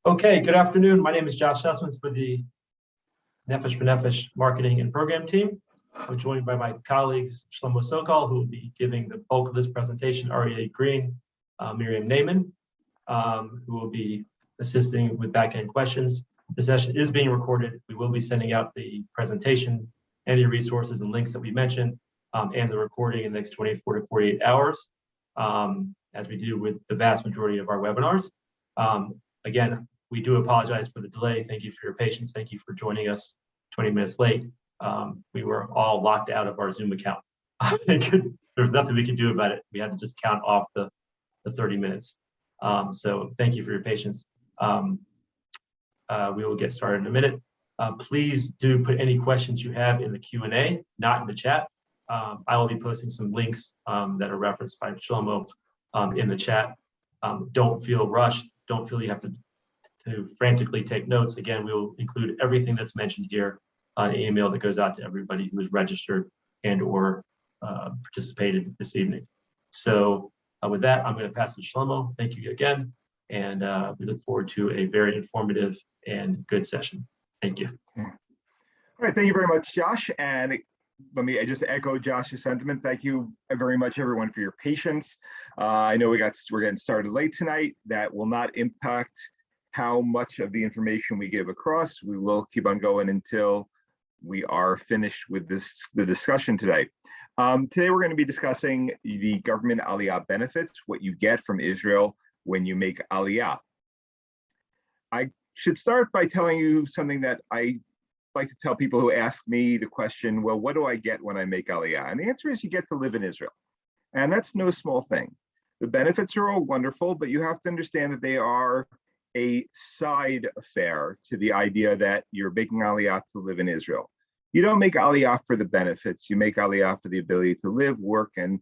Okay, good afternoon. My name is Josh Sussman for the Nefesh Benefits Marketing and Program Team. I'm joined by my colleagues, Shlomo Sokol, who will be giving the bulk of this presentation, Aryeh Green, Miriam Naiman, who will be assisting with back-end questions. The session is being recorded. We will be sending out the presentation, any resources and links that we mentioned, and the recording in the next 24 to 48 hours, as we do with the vast majority of our webinars. Again, we do apologize for the delay. Thank you for your patience. Thank you for joining us 20 minutes late. We were all locked out of our Zoom account. There's nothing we could do about it. We had to just count off the 30 minutes. So thank you for your patience. We will get started in a minute. Please do put any questions you have in the Q&A, not in the chat. I will be posting some links that are referenced by Shlomo in the chat. Don't feel rushed. Don't feel you have to frantically take notes. Again, we will include everything that's mentioned here on an email that goes out to everybody who is registered and or participated this evening. So with that, I'm going to pass it to Shlomo. Thank you again. And we look forward to a very informative and good session. Thank you. All right, thank you very much, Josh. And let me just echo Josh's sentiment. Thank you very much, everyone, for your patience. I know we're getting started late tonight. That will not impact how much of the information we give across. We will keep on going until we are finished with the discussion today. Today we're going to be discussing the government Aliyah benefits, what you get from Israel when you make Aliyah. I should start by telling you something that I like to tell people who ask me the question, well, what do I get when I make Aliyah? And the answer is you get to live in Israel. And that's no small thing. The benefits are all wonderful, but you have to understand that they are a side affair to the idea that you're making Aliyah to live in Israel. You don't make Aliyah for the benefits. You make Aliyah for the ability to live, work, and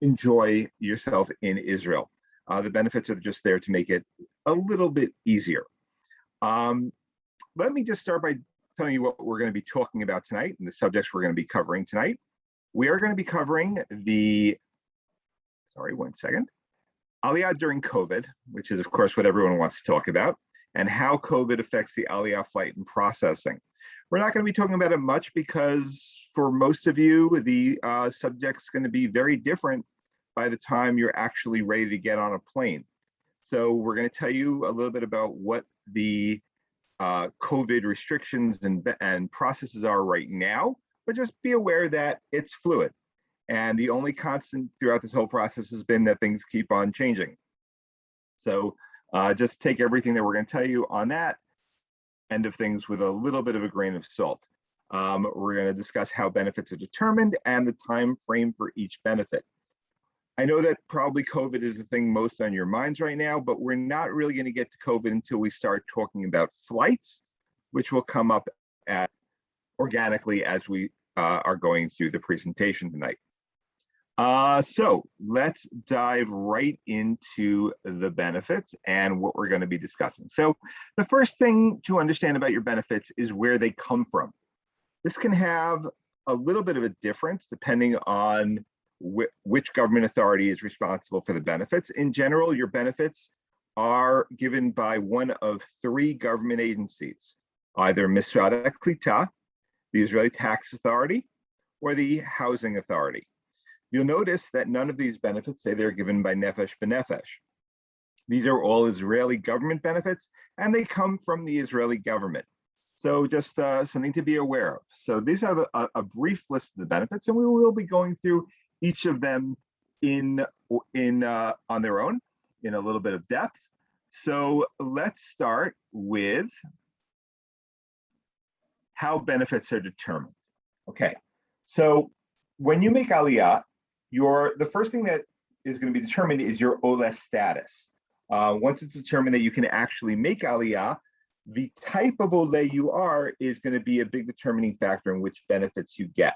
enjoy yourself in Israel. The benefits are just there to make it a little bit easier. Let me just start by telling you what we're going to be talking about tonight and the subjects we're going to be covering tonight. We are going to be covering Aliyah during COVID, which is of course what everyone wants to talk about, and how COVID affects the Aliyah flight and processing. We're not going to be talking about it much because for most of you, the subject's going to be very different by the time you're actually ready to get on a plane. So we're going to tell you a little bit about what the COVID restrictions and processes are right now, but just be aware that it's fluid. And the only constant throughout this whole process has been that things keep on changing. So just take everything that we're going to tell you on that end of things with a little bit of a grain of salt. We're going to discuss how benefits are determined and the time frame for each benefit. I know that probably COVID is the thing most on your minds right now, but we're not really going to get to COVID until we start talking about flights, which will come up organically as we are going through the presentation tonight. So let's dive right into the benefits and what we're going to be discussing. So the first thing to understand about your benefits is where they come from. This can have a little bit of a difference depending on which government authority is responsible for the benefits. In general, your benefits are given by one of three government agencies, either Misrad HaKlita, the Israeli Tax Authority, or the Housing Authority. You'll notice that none of these benefits say they're given by Nefesh Benefits. These are all Israeli government benefits, and they come from the Israeli government. So just something to be aware of. So these are a brief list of the benefits, and we will be going through each of them on their own in a little bit of depth. So let's start with how benefits are determined. Okay, so when you make Aliyah, the first thing that is going to be determined is your OLE status. Once it's determined that you can actually make Aliyah, the type of OLE you are is going to be a big determining factor in which benefits you get.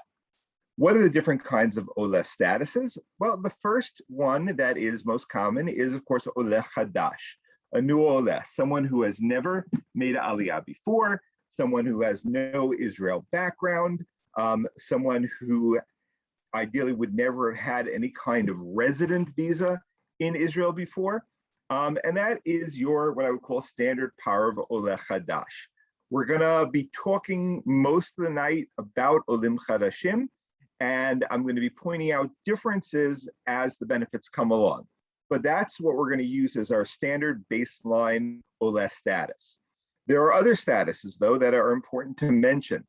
What are the different kinds of OLE statuses? Well, the first one that is most common is, of course, OLE Chadash, a new OLE, someone who has never made Aliyah before, someone who has no Israel background, someone who ideally would never have had any kind of resident visa in Israel before. And that is your, what I would call standard power of Oleh Chadash. We're gonna be talking most of the night about Olim Chadashim, and I'm going to be pointing out differences as the benefits come along. But that's what we're going to use as our standard baseline Oleh status. There are other statuses, though, that are important to mention.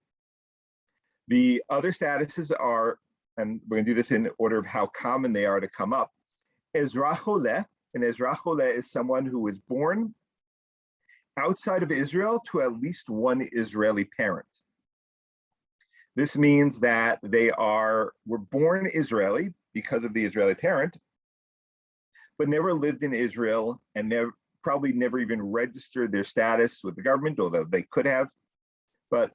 The other statuses are, and we're going to do this in order of how common they are to come up. Ezrach Oleh, and Ezrach Oleh is someone who was born outside of Israel to at least one Israeli parent. This means that they were born Israeli because of the Israeli parent, but never lived in Israel and probably never even registered their status with the government, although they could have. But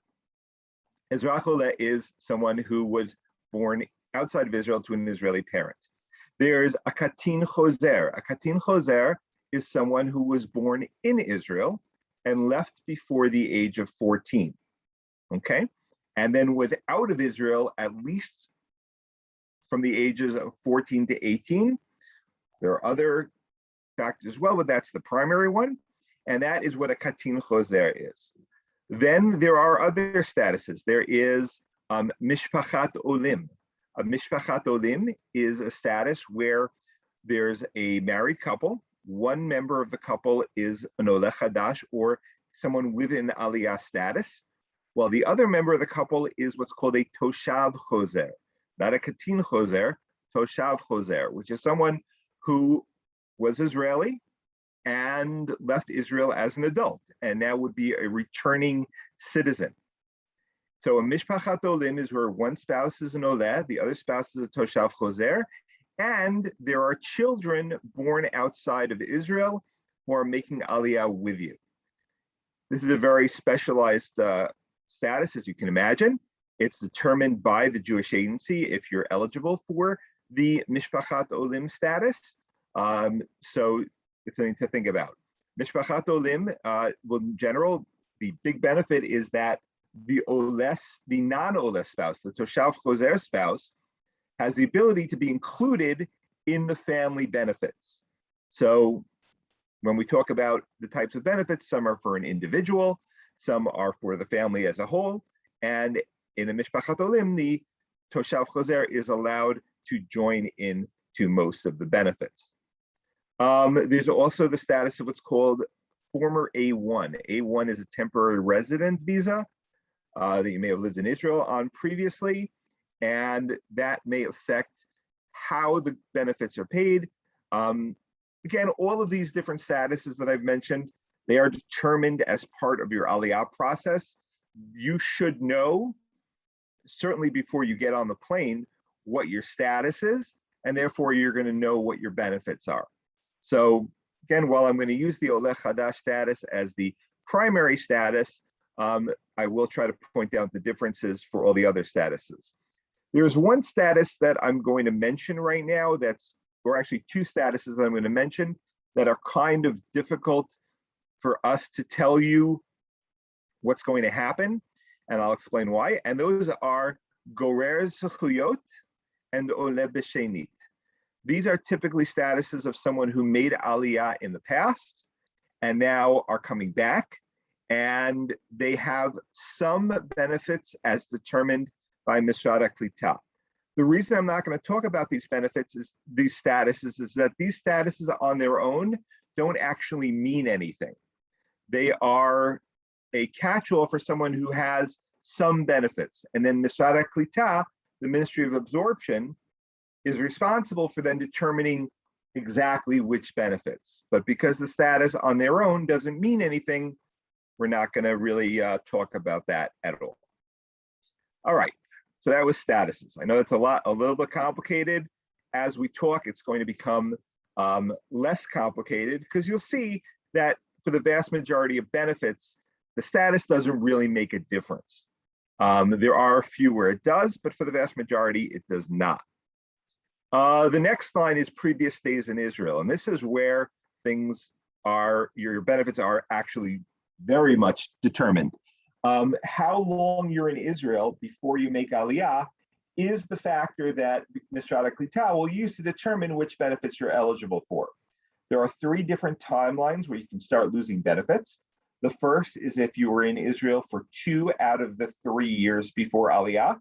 Ezrach Oleh is someone who was born outside of Israel to an Israeli parent. There's a Katin Choser. A Katin Choser is someone who was born in Israel and left before the age of 14, okay? And then was out of Israel at least from the ages of 14 to 18. There are other factors as well, but that's the primary one. And that is what a Katin Choser is. Then there are other statuses. There is Mishpachat Olim. A Mishpachat Olim is a status where there's a married couple. One member of the couple is an Oleh Chadash, or someone with an Aliyah status, while the other member of the couple is what's called a Toshav Choser, not a Katin Choser, Toshav Choser, which is someone who was Israeli and left Israel as an adult and now would be a returning citizen. So a Mishpachat Olim is where one spouse is an Oleh, the other spouse is a Toshav Choser, and there are children born outside of Israel who are making Aliyah with you. This is a very specialized status, as you can imagine. It's determined by the Jewish agency if you're eligible for the Mishpachat Olim status. So it's something to think about. Mishpachat Olim, well, in general, the big benefit is that the non-Oleh spouse, the Toshav Choser spouse, has the ability to be included in the family benefits. So when we talk about the types of benefits, some are for an individual, some are for the family as a whole, and in a Mishpachat Olim, the Toshav Choser is allowed to join in to most of the benefits. There's also the status of what's called former A1. A1 is a temporary resident visa that you may have lived in Israel on previously, and that may affect how the benefits are paid. Again, all of these different statuses that I've mentioned, they are determined as part of your Aliyah process. You should know, certainly before you get on the plane, what your status is, and therefore you're going to know what your benefits are. So again, while I'm going to use the Oleh Chadash status as the primary status, I will try to point out the differences for all the other statuses. There's one status that I'm going to mention right now or actually two statuses that I'm going to mention that are kind of difficult for us to tell you what's going to happen, and I'll explain why. And those are Gorer Zechuyot and Oleh B'Shenit. These are typically statuses of someone who made Aliyah in the past and now are coming back, and they have some benefits as determined by Mishrad HaKlita. The reason I'm not going to talk about these benefits is these statuses is that these statuses on their own don't actually mean anything. They are a catch-all for someone who has some benefits. And then Mishrad HaKlita, the Ministry of Absorption, is responsible for then determining exactly which benefits. But because the status on their own doesn't mean anything, we're not going to really talk about that at all. All right. So that was statuses. I know it's a little bit complicated. As we talk, it's going to become less complicated because you'll see that for the vast majority of benefits, the status doesn't really make a difference. There are a few where it does, but for the vast majority, it does not. The next line is previous stays in Israel. And this is where your benefits are actually very much determined. How long you're in Israel before you make Aliyah is the factor that Mishrad HaKlita will use to determine which benefits you're eligible for. There are 3 different timelines where you can start losing benefits. The first is if you were in Israel for 2 out of the 3 years before Aliyah.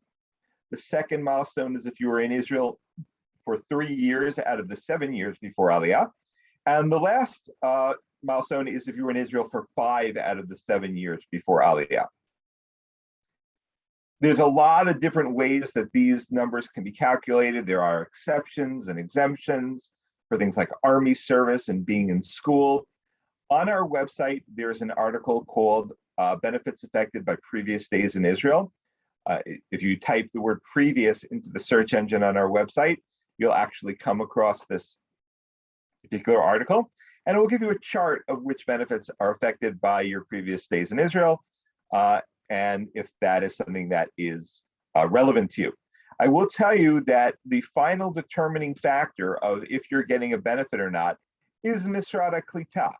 The second milestone is if you were in Israel for 3 years out of the 7 years before Aliyah. And the last milestone is if you were in Israel for 5 out of the 7 years before Aliyah. There's a lot of different ways that these numbers can be calculated. There are exceptions and exemptions for things like Army service and being in school. On our website, there's an article called Benefits Affected by Previous Stays in Israel. If you type the word previous into the search engine on our website, you'll actually come across this particular article, and it will give you a chart of which benefits are affected by your previous stays in Israel, and if that is something that is relevant to you. I will tell you that the final determining factor of if you're getting a benefit or not is Misrad HaKlita.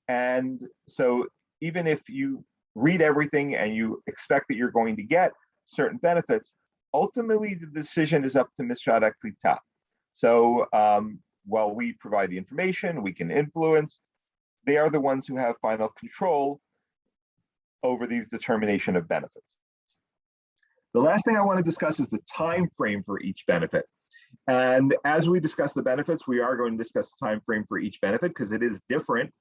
And so even if you read everything and you expect that you're going to get certain benefits, ultimately the decision is up to Misrad HaKlita. So while we provide the information, we can influence, they are the ones who have final control over these determination of benefits. The last thing I want to discuss is the time frame for each benefit. And as we discuss the benefits, we are going to discuss the time frame for each benefit because it is different.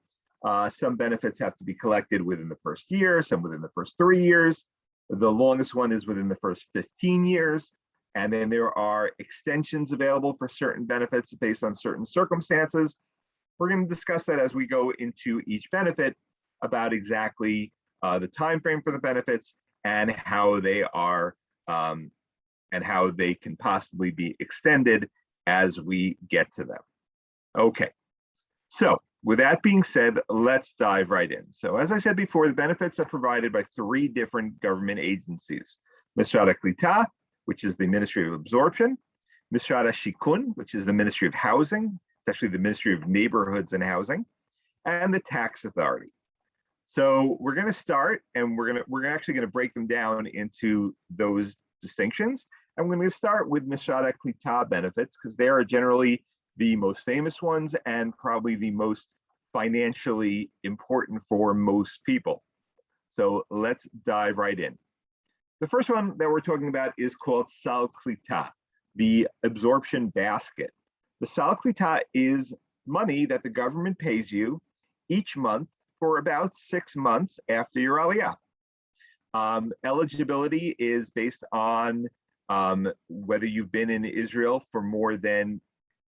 Some benefits have to be collected within the first year, some within the first 3 years. The longest one is within the first 15 years. And then there are extensions available for certain benefits based on certain circumstances. We're going to discuss that as we go into each benefit about exactly the time frame for the benefits and how they are and how they can possibly be extended as we get to them. Okay, so with that being said, let's dive right in. So as I said before, the benefits are provided by 3 different government agencies: Misrad HaKlita, which is the Ministry of Absorption; Misrad HaShikun, which is the Ministry of Housing, it's actually the Ministry of Neighborhoods and Housing; and the Tax Authority. So we're going to start, and we're actually going to break them down into those distinctions. And we're going to start with Misrad HaKlita benefits because they are generally the most famous ones and probably the most financially important for most people. So let's dive right in. The first one that we're talking about is called Sal Klita, the absorption basket. The Sal Klita is money that the government pays you each month for about 6 months after your Aliyah. Eligibility is based on whether you've been in Israel for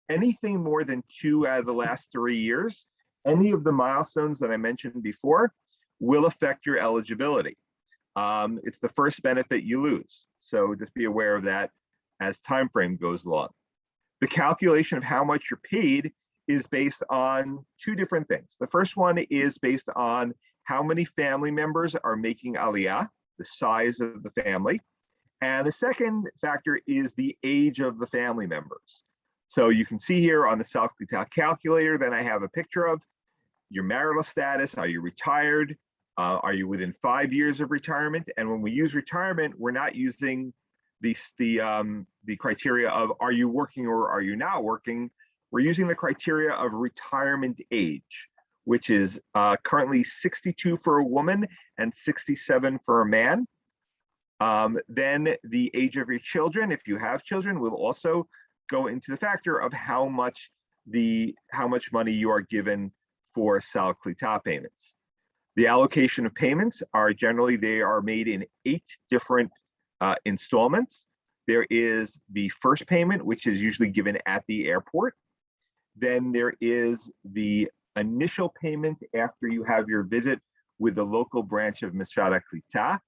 anything more than 2 out of the last 3 years. Any of the milestones that I mentioned before will affect your eligibility. It's the first benefit you lose. So just be aware of that as time frame goes along. The calculation of how much you're paid is based on 2 different things. The first one is based on how many family members are making Aliyah, the size of the family. And the second factor is the age of the family members. So you can see here on the Sal Klita calculator that I have a picture of your marital status. Are you retired? Are you within 5 years of retirement? And when we use retirement, we're not using the criteria of are you working or are you not working? We're using the criteria of retirement age, which is currently 62 for a woman and 67 for a man. Then the age of your children, if you have children, will also go into the factor of how much money you are given for Sal Klita payments. The allocation of payments are generally, they are made in 8 different installments. There is the first payment, which is usually given at the airport. Then there is the initial payment after you have your visit with the local branch of Misrad HaKlita.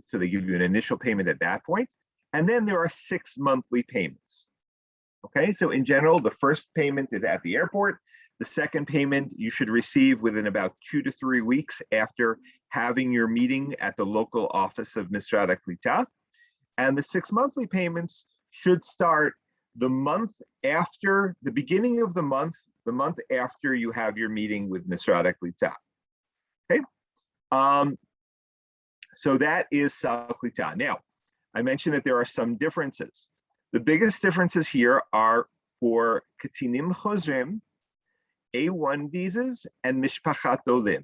So they give you an initial payment at that point. And then there are 6 monthly payments. Okay, so in general, the first payment is at the airport. The second payment you should receive within about 2 to 3 weeks after having your meeting at the local office of Misrad HaKlita. And the 6 monthly payments should start the month after, the beginning of the month after you have your meeting with Misrad HaKlita. Okay, so that is Sal Klita. Now, I mentioned that there are some differences. The biggest differences here are for Katinim Chozrim A1 visas and Mishpachat Olim.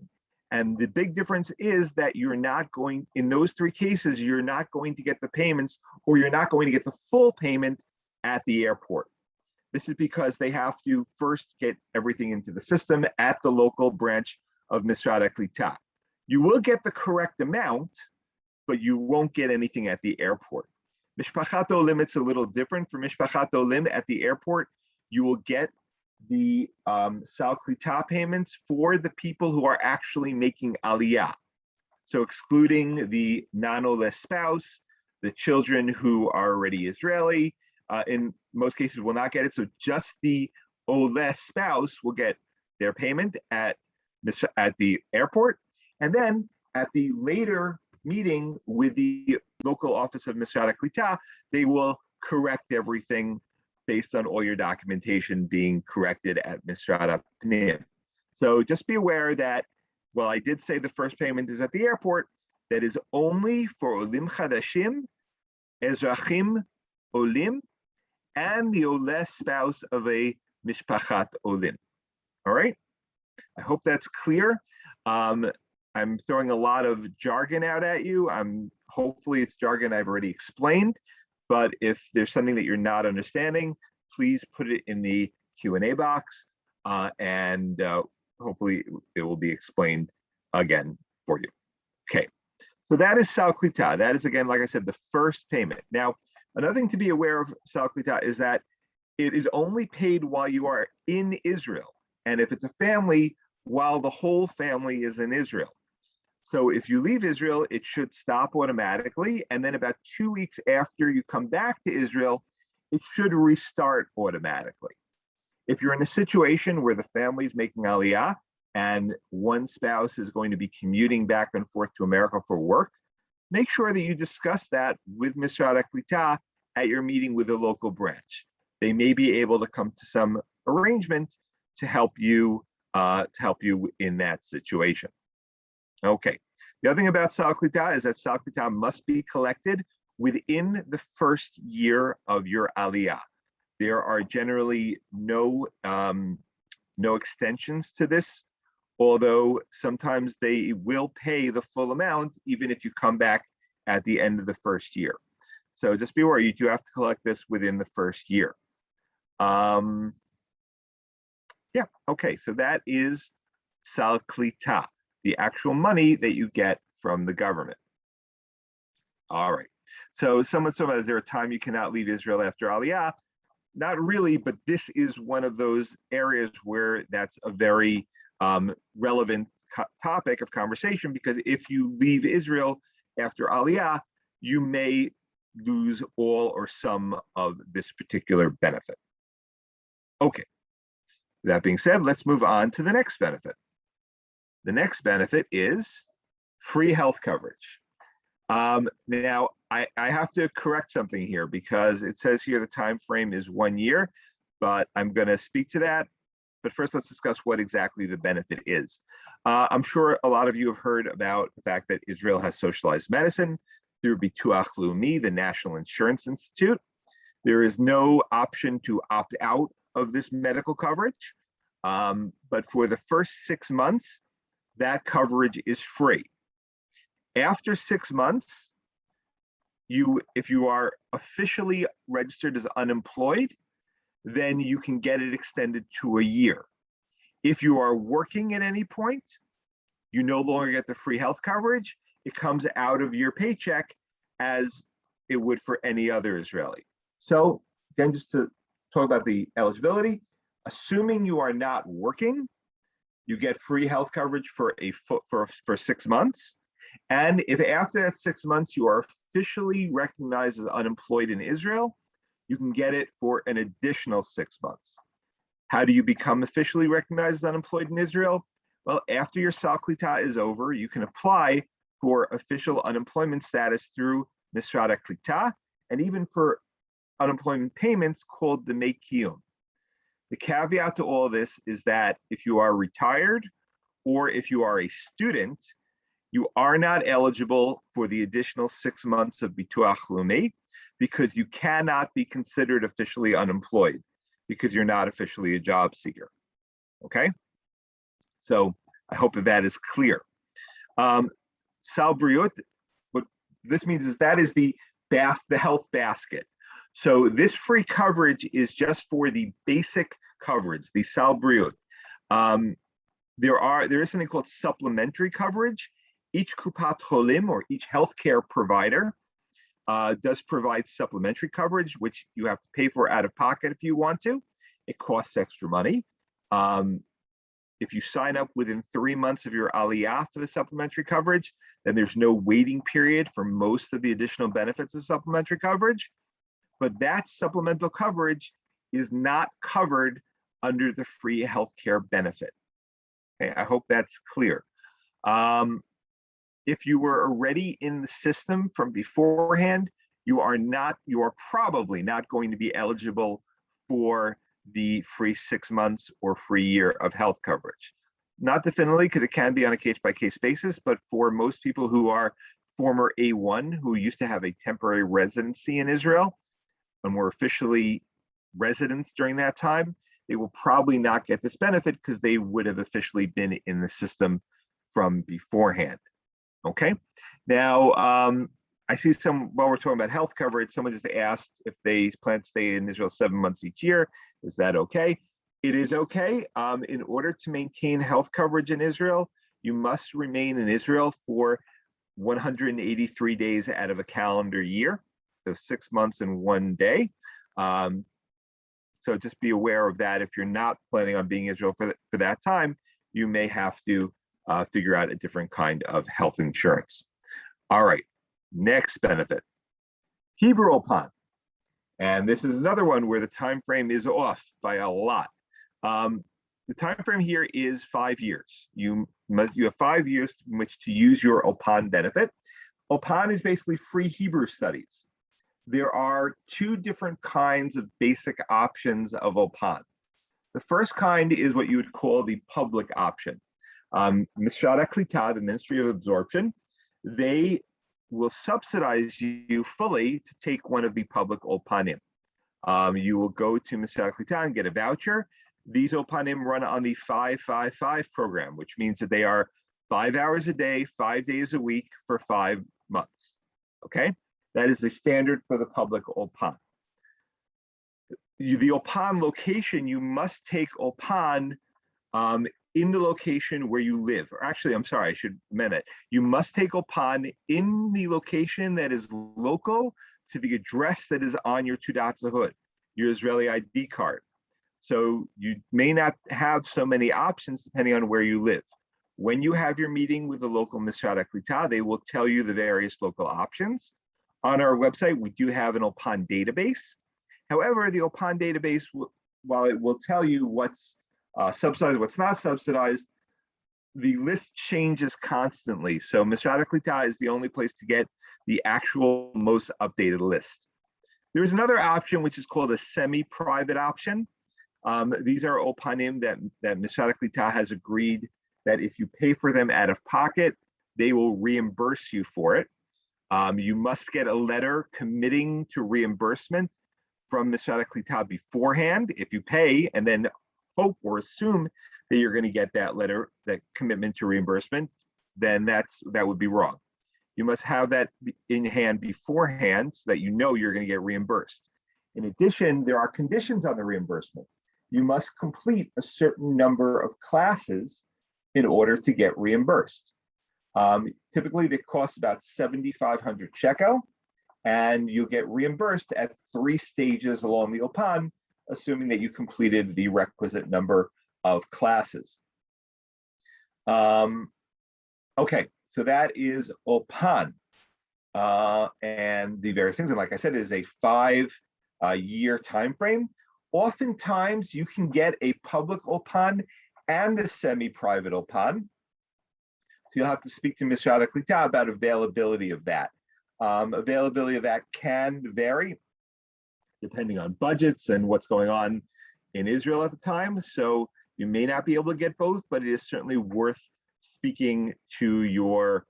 And the big difference is that you're not going, in those three cases, you're not going to get the payments, or you're not going to get the full payment at the airport. This is because they have to first get everything into the system at the local branch of Misrad HaKlita. You will get the correct amount, but you won't get anything at the airport. Mishpachat Olim, it's a little different. For Mishpachat Olim at the airport, you will get the Sal Klita payments for the people who are actually making Aliyah. So excluding the non-Oleh spouse, the children who are already Israeli, in most cases will not get it. So just the Oleh spouse will get their payment at the airport. And then at the later meeting with the local office of Misrad HaKlita, they will correct everything based on all your documentation being corrected at Misrad HaPnim. So just be aware that, well, I did say the first payment is at the airport. That is only for Olim Chadashim, Ezrachim Olim, and the Oleh spouse of a Mishpachat Olim. All right? I hope that's clear. I'm throwing a lot of jargon out at you. Hopefully it's jargon I've already explained, but if there's something that you're not understanding, please put it in the Q&A box, and hopefully it will be explained again for you. Okay, so that is Sal Klita. That is, again, like I said, the first payment. Now, another thing to be aware of Sal Klita is that it is only paid while you are in Israel. And if it's a family, while the whole family is in Israel. So if you leave Israel, it should stop automatically. And then about 2 weeks after you come back to Israel, it should restart automatically. If you're in a situation where the family is making Aliyah and one spouse is going to be commuting back and forth to America for work, make sure that you discuss that with Misrad HaKlita at your meeting with the local branch. They may be able to come to some arrangement to help you in that situation. Okay. The other thing about Sal Klita is that Sal Klita must be collected within the first year of your Aliyah. There are generally no extensions to this, although sometimes they will pay the full amount even if you come back at the end of the first year. So just be aware, you do have to collect this within the first year. Yeah, okay, so that is Sal Klita, the actual money that you get from the government. All right, so someone said, is there a time you cannot leave Israel after Aliyah? Not really, but this is one of those areas where that's a very relevant topic of conversation, because if you leave Israel after Aliyah, you may lose all or some of this particular benefit. Okay. That being said, let's move on to the next benefit. The next benefit is free health coverage. Now, I have to correct something here because it says here the time frame is 1 year, but I'm going to speak to that. But first, let's discuss what exactly the benefit is. I'm sure a lot of you have heard about the fact that Israel has socialized medicine through Bituach Leumi, the National Insurance Institute. There is no option to opt out of this medical coverage, but for the first 6 months, that coverage is free. After 6 months, if you are officially registered as unemployed, then you can get it extended to a year. If you are working at any point, you no longer get the free health coverage. It comes out of your paycheck as it would for any other Israeli. So again, just to talk about the eligibility, assuming you are not working, you get free health coverage for 6 months. And if after that 6 months you are officially recognized as unemployed in Israel, you can get it for an additional 6 months. How do you become officially recognized as unemployed in Israel? Well, after your Sal Klita is over, you can apply for official unemployment status through Misrad HaKlita, and even for unemployment payments called the Dmei Kiyum. The caveat to all this is that if you are retired or if you are a student, you are not eligible for the additional 6 months of Bituach Leumi because you cannot be considered officially unemployed because you're not officially a job seeker. Okay, So I hope that that is clear. Sal Briut, what this means is that is the health basket. So this free coverage is just for the basic coverage, the Sal Briut. There is something called supplementary coverage. Each Kupat Cholim, or each healthcare provider, does provide supplementary coverage, which you have to pay for out of pocket if you want to. It costs extra money. If you sign up within 3 months of your Aliyah for the supplementary coverage, then there's no waiting period for most of the additional benefits of supplementary coverage. But that supplemental coverage is not covered under the free healthcare benefit. Okay, I hope that's clear. If you were already in the system from beforehand, you are probably not going to be eligible for the free 6 months or free year of health coverage. Not definitively, because it can be on a case-by-case basis, but for most people who are former A1, who used to have a temporary residency in Israel and were officially residents during that time, they will probably not get this benefit because they would have officially been in the system from beforehand. Okay, now I see while we're talking about health coverage, someone just asked if they plan to stay in Israel 7 months each year. Is that okay? It is okay. In order to maintain health coverage in Israel, you must remain in Israel for 183 days out of a calendar year, so 6 months and 1 day. So just be aware of that. If you're not planning on being in Israel for that time, you may have to figure out a different kind of health insurance. All right, next benefit, Hebrew Opan. And this is another one where the time frame is off by a lot. The time frame here is 5 years. You have 5 years in which to use your Opan benefit. Opan is basically free Hebrew studies. There are 2 different kinds of basic options of Opan. The first kind is what you would call the public option. Mishrad HaKlita, the Ministry of Absorption, they will subsidize you fully to take one of the public Opanim. You will go to Mishrad HaKlita and get a voucher. These Opanim run on the 5-5-5 program, which means that they are 5 hours a day, 5 days a week for 5 months. Okay, that is the standard for the public Opan. The Opan location, you must take Opan in the location where you live. Or actually, I'm sorry, I should amend it. You must take Opan in the location that is local to the address that is on your Tudat Zahut, your Israeli ID card. So you may not have so many options depending on where you live. When you have your meeting with the local Mishrad HaKlita, they will tell you the various local options. On our website, we do have an Opan database. However, the Opan database, while it will tell you what's subsidized, what's not subsidized, the list changes constantly. So Mishrad HaKlita is the only place to get the actual most updated list. There's another option which is called a semi-private option. These are Opanim that Mishrad HaKlita has agreed that if you pay for them out of pocket, they will reimburse you for it. You must get a letter committing to reimbursement from Mishrad HaKlita beforehand. If you pay and then hope or assume that you're going to get that letter, that commitment to reimbursement, then that would be wrong. You must have that in hand beforehand so that you know you're going to get reimbursed. In addition, there are conditions on the reimbursement. You must complete a certain number of classes in order to get reimbursed. Typically, they cost about 7,500 shekel, and you'll get reimbursed at 3 stages along the Opan, assuming that you completed the requisite number of classes. Okay, so that is Opan and the various things. And like I said, it is a 5-year time frame. Oftentimes, you can get a public Opan and a semi-private Opan. So you'll have to speak to Mishrad HaKlita about availability of that. Availability of that can vary depending on budgets and what's going on in Israel at the time. So you may not be able to get both, but it is certainly worth speaking to your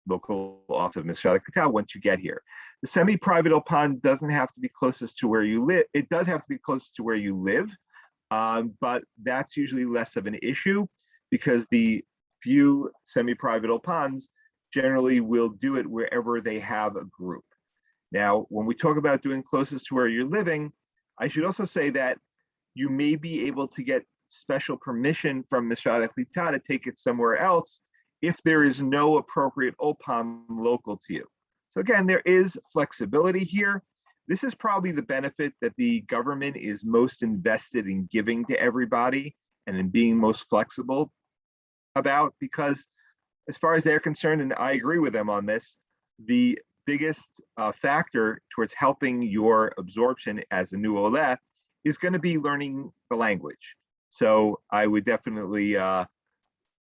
local office of Mishrad HaKlita once you get here. The semi-private Opan doesn't have to be closest to where you live. It does have to be closest to where you live, but that's usually less of an issue because the few semi-private OPANs generally will do it wherever they have a group. Now, when we talk about doing closest to where you're living, I should also say that you may be able to get special permission from Mishrad Klita to take it somewhere else if there is no appropriate OPAN local to you. So again, there is flexibility here. This is probably the benefit that the government is most invested in giving to everybody and in being most flexible about, because as far as they're concerned, and I agree with them on this, the biggest factor towards helping your absorption as a new Oleh is going to be learning the language. So I would definitely, so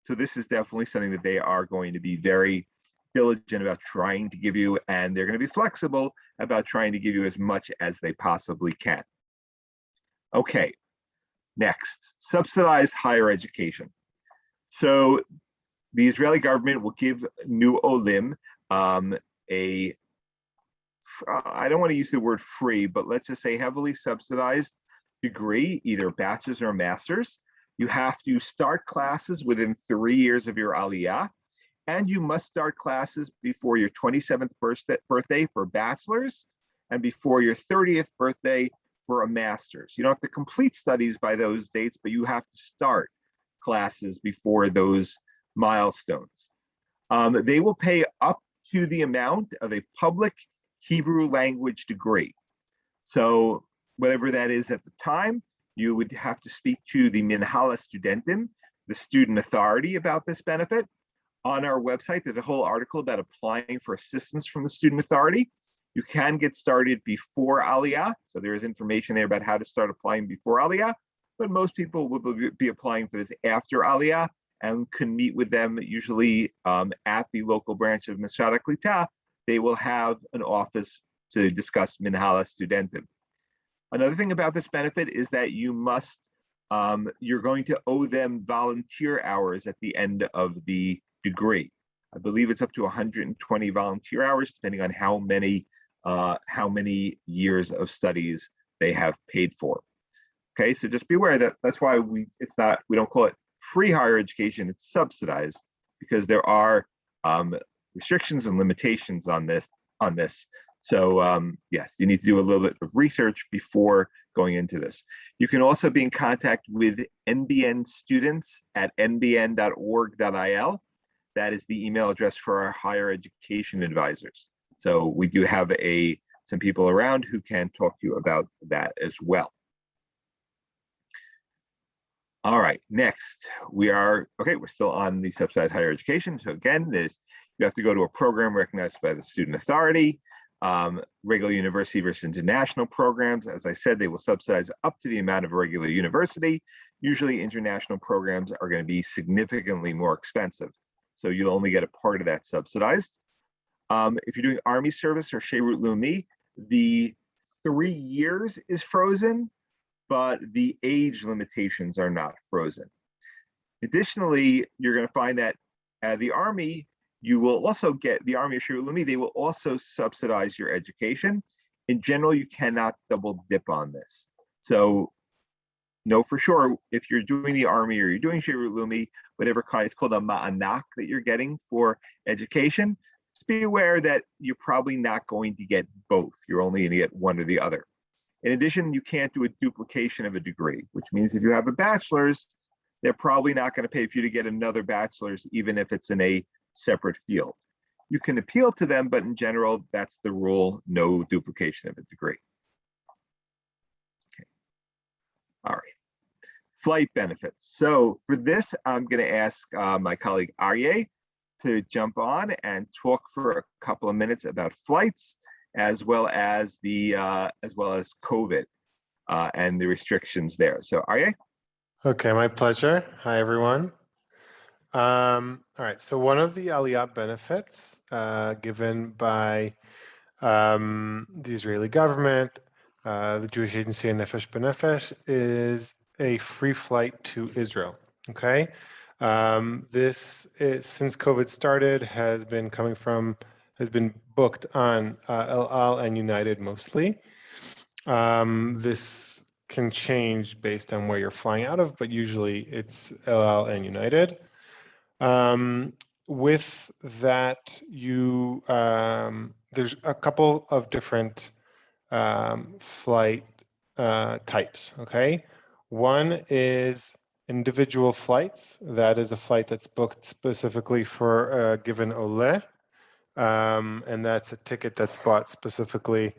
this is definitely something that they are going to be very diligent about trying to give you, and they're going to be flexible about trying to give you as much as they possibly can. Okay, next, subsidized higher education. So the Israeli government will give new Olim I don't want to use the word free, but let's just say heavily subsidized degree, either bachelor's or master's. You have to start classes within 3 years of your Aliyah, and you must start classes before your 27th birthday for bachelor's and before your 30th birthday for a master's. You don't have to complete studies by those dates, but you have to start classes before those milestones. They will pay up to the amount of a public Hebrew language degree. So whatever that is at the time, you would have to speak to the Minhala Studentim, the student authority, about this benefit. On our website, there's a whole article about applying for assistance from the student authority. You can get started before Aliyah, so there is information there about how to start applying before Aliyah, but most people will be applying for this after Aliyah and can meet with them usually at the local branch of Mishrad Klita. They will have an office to discuss Minhala Studentim. Another thing about this benefit is that you must, you're going to owe them volunteer hours at the end of the degree. I believe it's up to 120 volunteer hours, depending on how many years of studies they have paid for. Okay, so just be aware that that's why we don't call it free higher education, it's subsidized, because there are restrictions and limitations on this. So yes, you need to do a little bit of research before going into this. You can also be in contact with NBN students at nbn.org.il. That is the email address for our higher education advisors. So we do have some people around who can talk to you about that as well. All right, next we're still on the subsidized higher education. So again, you have to go to a program recognized by the student authority. Regular university versus international programs. As I said, they will subsidize up to the amount of a regular university. Usually international programs are going to be significantly more expensive. So you'll only get a part of that subsidized. If you're doing Army service or Sheirut Leumi, the 3 years is frozen, but the age limitations are not frozen. Additionally, you're going to find that the Army, you will also get the Army or Sheirut Leumi, they will also subsidize your education. In general, you cannot double dip on this. So know for sure, if you're doing the Army or you're doing Sheirut Leumi, whatever kind, it's called a ma'anak that you're getting for education, just be aware that you're probably not going to get both. You're only going to get one or the other. In addition, you can't do a duplication of a degree, which means if you have a bachelor's, they're probably not going to pay for you to get another bachelor's, even if it's in a separate field. You can appeal to them, but in general, that's the rule, no duplication of a degree. Okay. All right. Flight benefits. So for this, I'm going to ask my colleague Aryeh to jump on and talk for a couple of minutes about flights, as well as COVID and the restrictions there. So Aryeh. Okay, my pleasure. Hi, everyone. All right, so one of the Aliyah benefits given by the Israeli government, the Jewish Agency and Nefesh Benefesh, is a free flight to Israel. Okay, this is, since COVID started, has been booked on El Al and United mostly. This can change based on where you're flying out of, but usually it's El Al and United. With that, there's a couple of different flight types, okay? One is individual flights. That is a flight that's booked specifically for a given ole. And that's a ticket that's bought specifically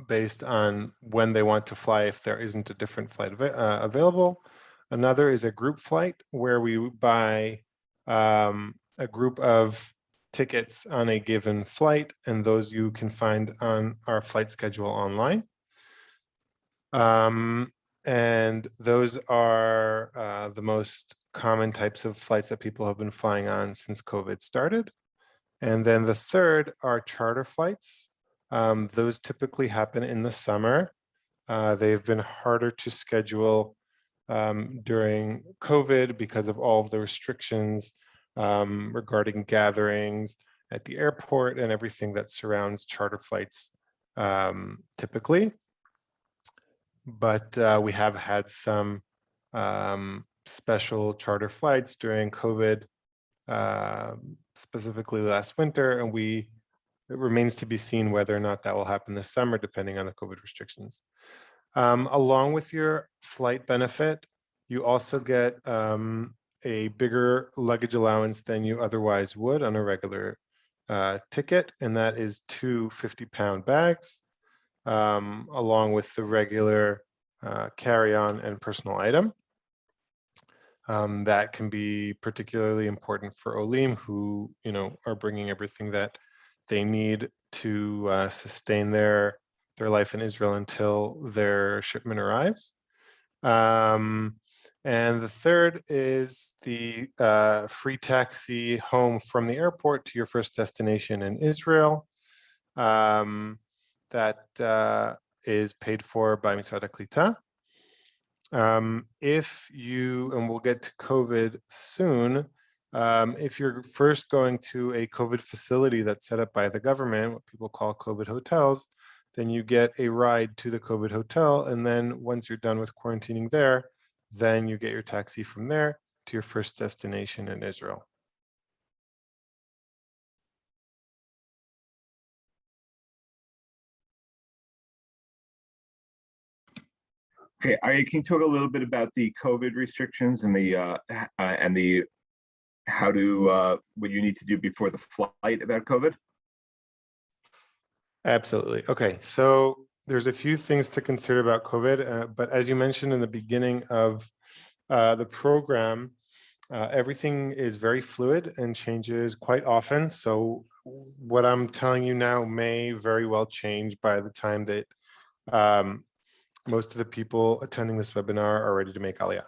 based on when they want to fly if there isn't a different flight available. Another is a group flight where we buy a group of tickets on a given flight, and those you can find on our flight schedule online. And those are the most common types of flights that people have been flying on since COVID started. And then the third are charter flights. Those typically happen in the summer. They've been harder to schedule during COVID because of all of the restrictions regarding gatherings at the airport and everything that surrounds charter flights typically. But we have had some special charter flights during COVID, specifically last winter, and it remains to be seen whether or not that will happen this summer, depending on the COVID restrictions. Along with your flight benefit, you also get a bigger luggage allowance than you otherwise would on a regular ticket, and that is 2 50-pound bags, along with the regular carry-on and personal item. That can be particularly important for Olim, who are bringing everything that they need to sustain their life in Israel until their shipment arrives. And the third is the free taxi home from the airport to your first destination in Israel. That is paid for by Misrad HaKlita. If you, and we'll get to COVID soon, if you're first going to a COVID facility that's set up by the government, what people call COVID hotels, then you get a ride to the COVID hotel. And then once you're done with quarantining there, then you get your taxi from there to your first destination in Israel. Okay, Arya, can you talk a little bit about the COVID restrictions and what you need to do before the flight about COVID? Absolutely. Okay, so there's a few things to consider about COVID, but as you mentioned in the beginning of the program, everything is very fluid and changes quite often. So what I'm telling you now may very well change by the time that most of the people attending this webinar are ready to make Aliyah.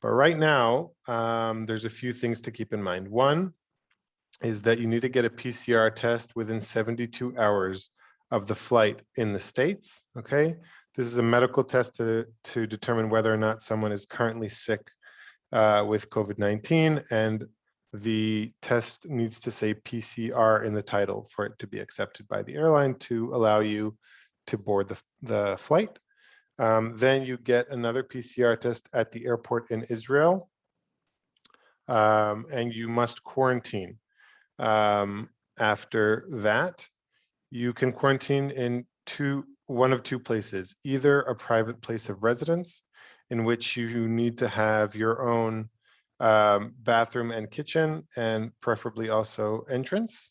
But right now, there's a few things to keep in mind. One is that you need to get a PCR test within 72 hours of the flight in the States, okay? This is a medical test to determine whether or not someone is currently sick with COVID-19, and the test needs to say PCR in the title for it to be accepted by the airline to allow you to board the flight. Then you get another PCR test at the airport in Israel, and you must quarantine. After that, you can quarantine in one of two places, either a private place of residence in which you need to have your own bathroom and kitchen, and preferably also entrance.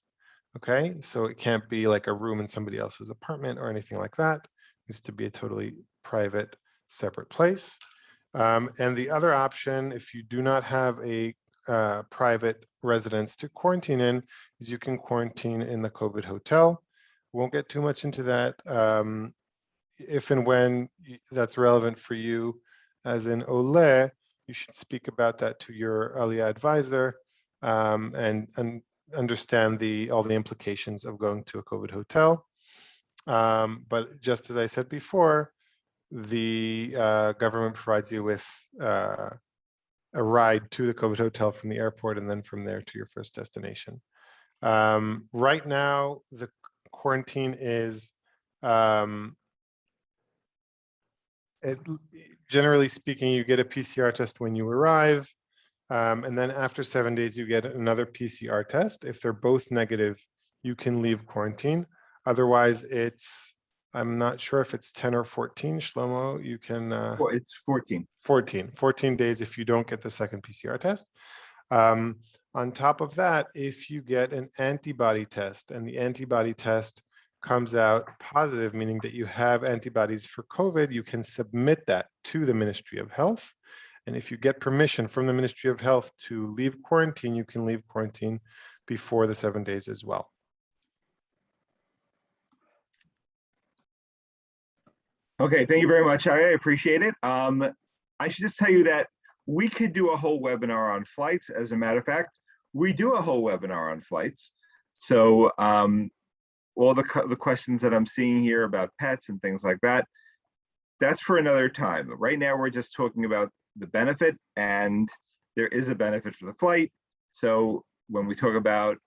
Okay, so it can't be like a room in somebody else's apartment or anything like that. It needs to be a totally private, separate place. And the other option, if you do not have a private residence to quarantine in, is you can quarantine in the COVID hotel. Won't get too much into that. If and when that's relevant for you as an Ole, you should speak about that to your Aliyah advisor and understand all the implications of going to a COVID hotel. But just as I said before, the government provides you with a ride to the COVID hotel from the airport, and then from there to your first destination. Right now, the quarantine is generally speaking, you get a PCR test when you arrive. And then after 7 days, you get another PCR test. If they're both negative, you can leave quarantine. Otherwise, I'm not sure if it's 10 or 14, Shlomo, you can. Well, it's 14. 14 days if you don't get the second PCR test. On top of that, if you get an antibody test and the antibody test comes out positive, meaning that you have antibodies for COVID, you can submit that to the Ministry of Health. And if you get permission from the Ministry of Health to leave quarantine, you can leave quarantine before the 7 days as well. Okay, thank you very much. I appreciate it. I should just tell you that we could do a whole webinar on flights. As a matter of fact, we do a whole webinar on flights. So all the questions that I'm seeing here about pets and things like that, that's for another time. Right now, we're just talking about the benefit, and there is a benefit for the flight. So when we talk about,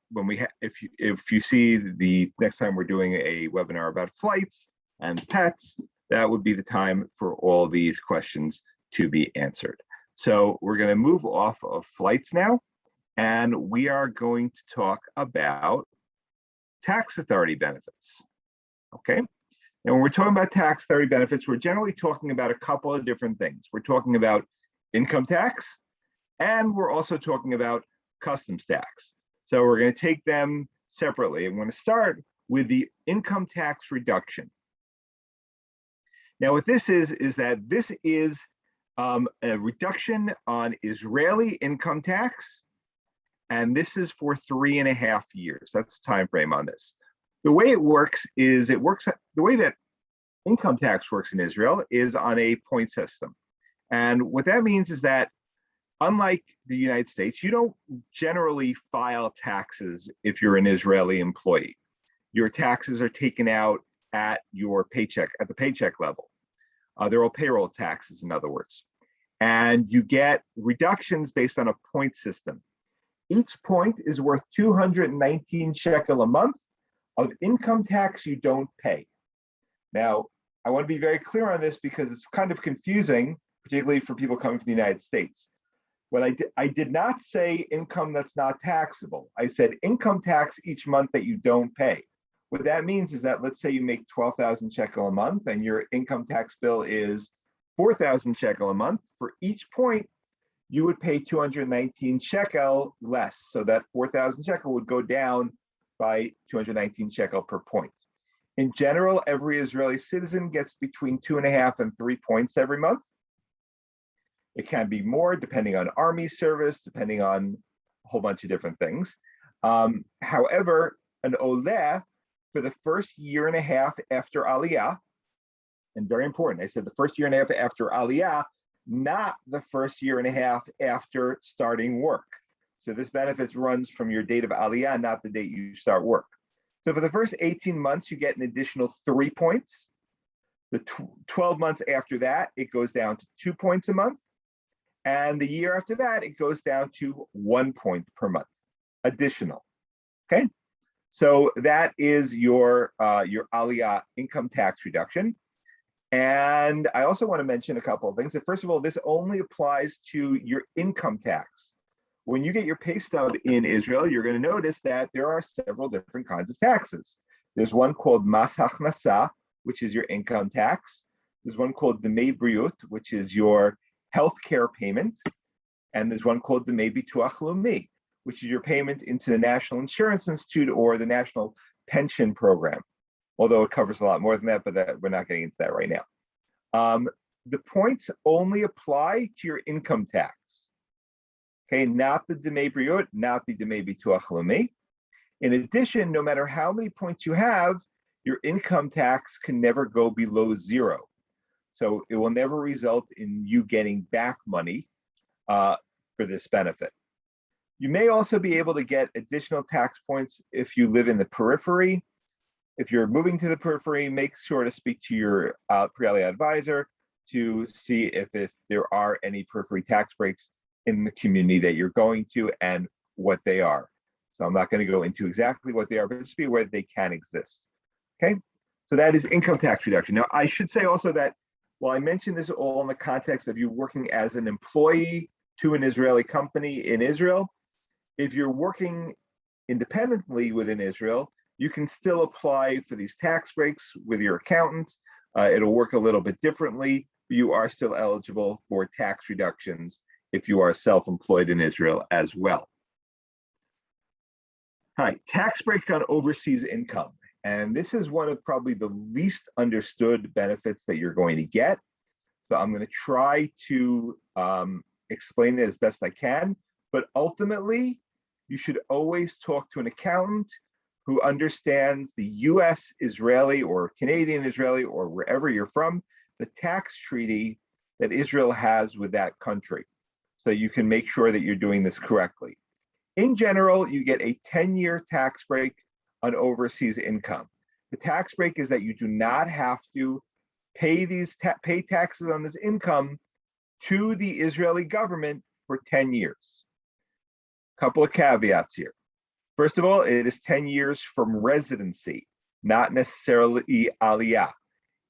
if you see the next time we're doing a webinar about flights and pets, that would be the time for all these questions to be answered. So we're going to move off of flights now, and we are going to talk about tax authority benefits. Okay. And when we're talking about tax authority benefits, we're generally talking about a couple of different things. We're talking about income tax, and we're also talking about customs tax. So we're going to take them separately. I'm going to start with the income tax reduction. Now, what this is that this is a reduction on Israeli income tax, and this is for 3.5 years. That's the time frame on this. The way it works is the way that income tax works in Israel is on a point system. And what that means is that unlike the United States, you don't generally file taxes if you're an Israeli employee. Your taxes are taken out at your paycheck, at the paycheck level. They're all payroll taxes, in other words. And you get reductions based on a point system. Each point is worth 219 shekel a month of income tax you don't pay. Now, I want to be very clear on this because it's kind of confusing, particularly for people coming from the United States. What I did not say income that's not taxable. I said income tax each month that you don't pay. What that means is that, let's say you make 12,000 shekel a month and your income tax bill is 4,000 shekel a month. For each point, you would pay 219 shekel less. So that 4,000 shekel would go down by 219 shekel per point. In general, every Israeli citizen gets between 2.5 and 3 points every month. It can be more depending on army service, depending on a whole bunch of different things. However, an oleh, for the first 1.5 years after Aliyah, and very important, I said the first 1.5 years after Aliyah, not the first 1.5 years after starting work. So this benefits runs from your date of Aliyah, not the date you start work. So for the first 18 months, you get an additional 3 points. The 12 months after that, it goes down to 2 points a month. And the year after that, it goes down to 1 point per month, additional, okay? So that is your Aliyah income tax reduction. And I also want to mention a couple of things. First of all, this only applies to your income tax. When you get your pay stub in Israel, you're going to notice that there are several different kinds of taxes. There's one called Mas Hachnasa, which is your income tax. There's one called Demei Briut, which is your healthcare payment. And there's one called Demei Bituach Leumi, which is your payment into the National Insurance Institute or the National Pension Program. Although it covers a lot more than that, but we're not getting into that right now. The points only apply to your income tax. Okay, not the Demei Briut, not the Demei Bituach Leumi. In addition, no matter how many points you have, your income tax can never go below 0. So it will never result in you getting back money for this benefit. You may also be able to get additional tax points if you live in the periphery. If you're moving to the periphery, make sure to speak to your pre-Aliyah advisor to see if there are any periphery tax breaks in the community that you're going to and what they are. So I'm not going to go into exactly what they are, but just be aware that they can exist. Okay, so that is income tax reduction. Now, I should say also that Well, I mentioned this all in the context of you working as an employee to an Israeli company in Israel. If you're working independently within Israel, you can still apply for these tax breaks with your accountant. It'll work a little bit differently, but you are still eligible for tax reductions if you are self-employed in Israel as well. All right, tax break on overseas income. And this is one of probably the least understood benefits that you're going to get. So I'm going to try to explain it as best I can, but ultimately, you should always talk to an accountant who understands the US Israeli or Canadian Israeli or wherever you're from, the tax treaty that Israel has with that country. So you can make sure that you're doing this correctly. In general, you get a 10-year tax break on overseas income. The tax break is that you do not have to pay pay taxes on this income to the Israeli government for 10 years. Couple of caveats here. First of all, it is 10 years from residency, not necessarily Aliyah.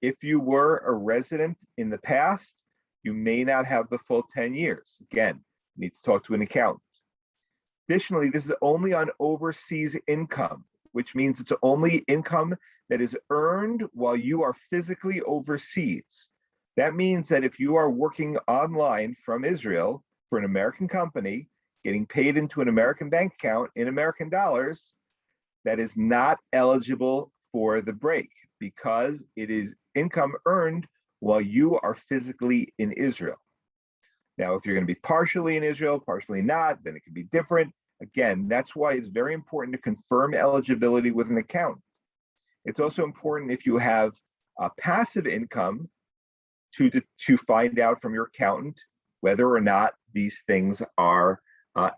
If you were a resident in the past, you may not have the full 10 years. Again, you need to talk to an accountant. Additionally, this is only on overseas income, which means it's only income that is earned while you are physically overseas. That means that if you are working online from Israel for an American company, getting paid into an American bank account in American dollars, that is not eligible for the break because it is income earned while you are physically in Israel. Now, if you're going to be partially in Israel, partially not, then it can be different. Again, that's why it's very important to confirm eligibility with an accountant. It's also important if you have passive income to find out from your accountant whether or not these things are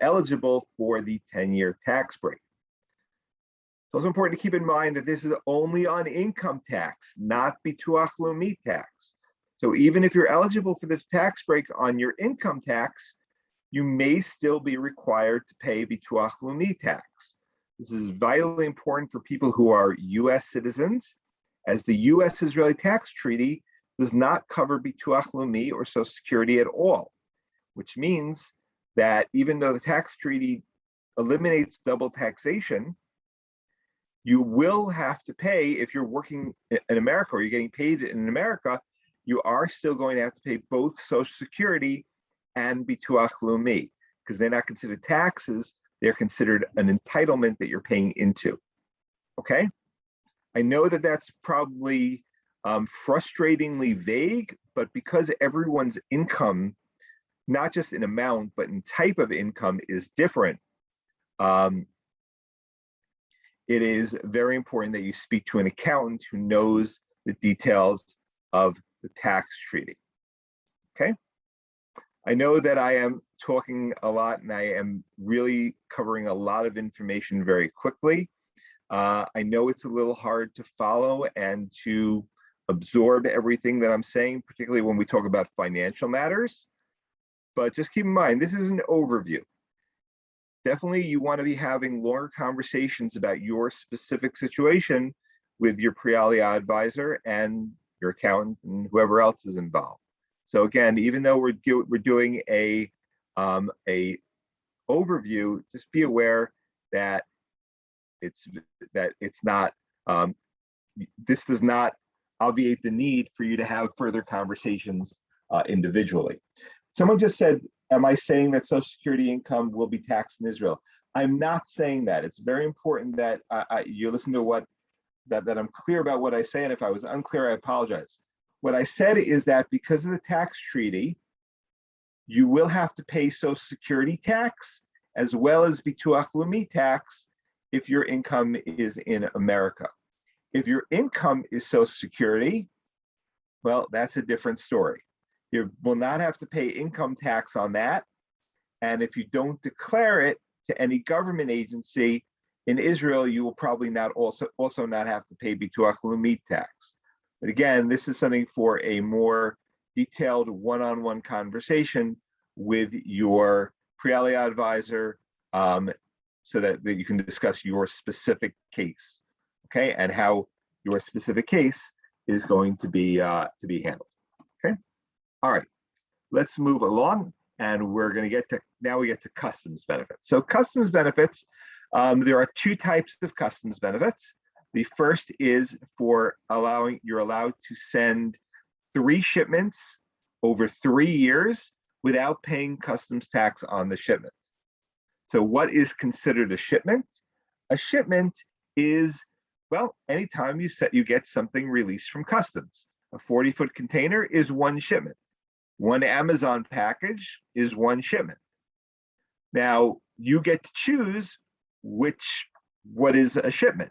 eligible for the 10-year tax break. It's also important to keep in mind that this is only on income tax, not bituach leumi tax. So even if you're eligible for this tax break on your income tax, you may still be required to pay bituach leumi tax. This is vitally important for people who are US citizens, as the US-Israeli tax treaty does not cover bituach leumi or Social Security at all, which means that even though the tax treaty eliminates double taxation, you will have to pay, if you're working in America or you're getting paid in America, you are still going to have to pay both Social Security and bituach leumi, because they're not considered taxes, they're considered an entitlement that you're paying into, okay? I know that that's probably frustratingly vague, but because everyone's income, not just in amount, but in type of income is different, it is very important that you speak to an accountant who knows the details of the tax treaty, okay? I know that I am talking a lot and I am really covering a lot of information very quickly. I know it's a little hard to follow and to absorb everything that I'm saying, particularly when we talk about financial matters. But just keep in mind, this is an overview. Definitely you want to be having longer conversations about your specific situation with your pre-Aliyah advisor and your accountant and whoever else is involved. So again, even though we're doing a overview, just be aware that it's not this does not obviate the need for you to have further conversations individually. Someone just said, am I saying that Social Security income will be taxed in Israel? I'm not saying that. It's very important that you listen to that I'm clear about what I say, and if I was unclear, I apologize. What I said is that because of the tax treaty, you will have to pay Social Security tax as well as bituach leumi tax if your income is in America. If your income is Social Security, well, that's a different story. You will not have to pay income tax on that. And if you don't declare it to any government agency in Israel, you will probably not also not have to pay bituach leumi tax. But again, this is something for a more detailed one-on-one conversation with your pre-Aliyah advisor so that you can discuss your specific case, okay, and how your specific case is going to be handled, okay? All right, let's move along, and we're going to get to, now we get to customs benefits. So customs benefits, there are two types of customs benefits. The first is for you're allowed to send 3 shipments over 3 years without paying customs tax on the shipment. So what is considered a shipment? A shipment is, well, anytime you get something released from customs. A 40-foot container is 1 shipment. 1 Amazon package is 1 shipment. Now you get to choose what is a shipment.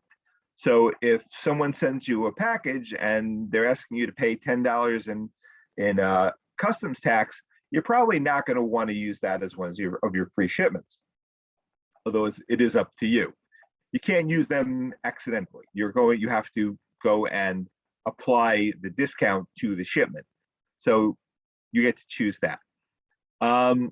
So if someone sends you a package and they're asking you to pay $10 in customs tax, you're probably not going to want to use that as one of your free shipments. Although it is up to you. You can't use them accidentally. You have to go and apply the discount to the shipment. So you get to choose that. You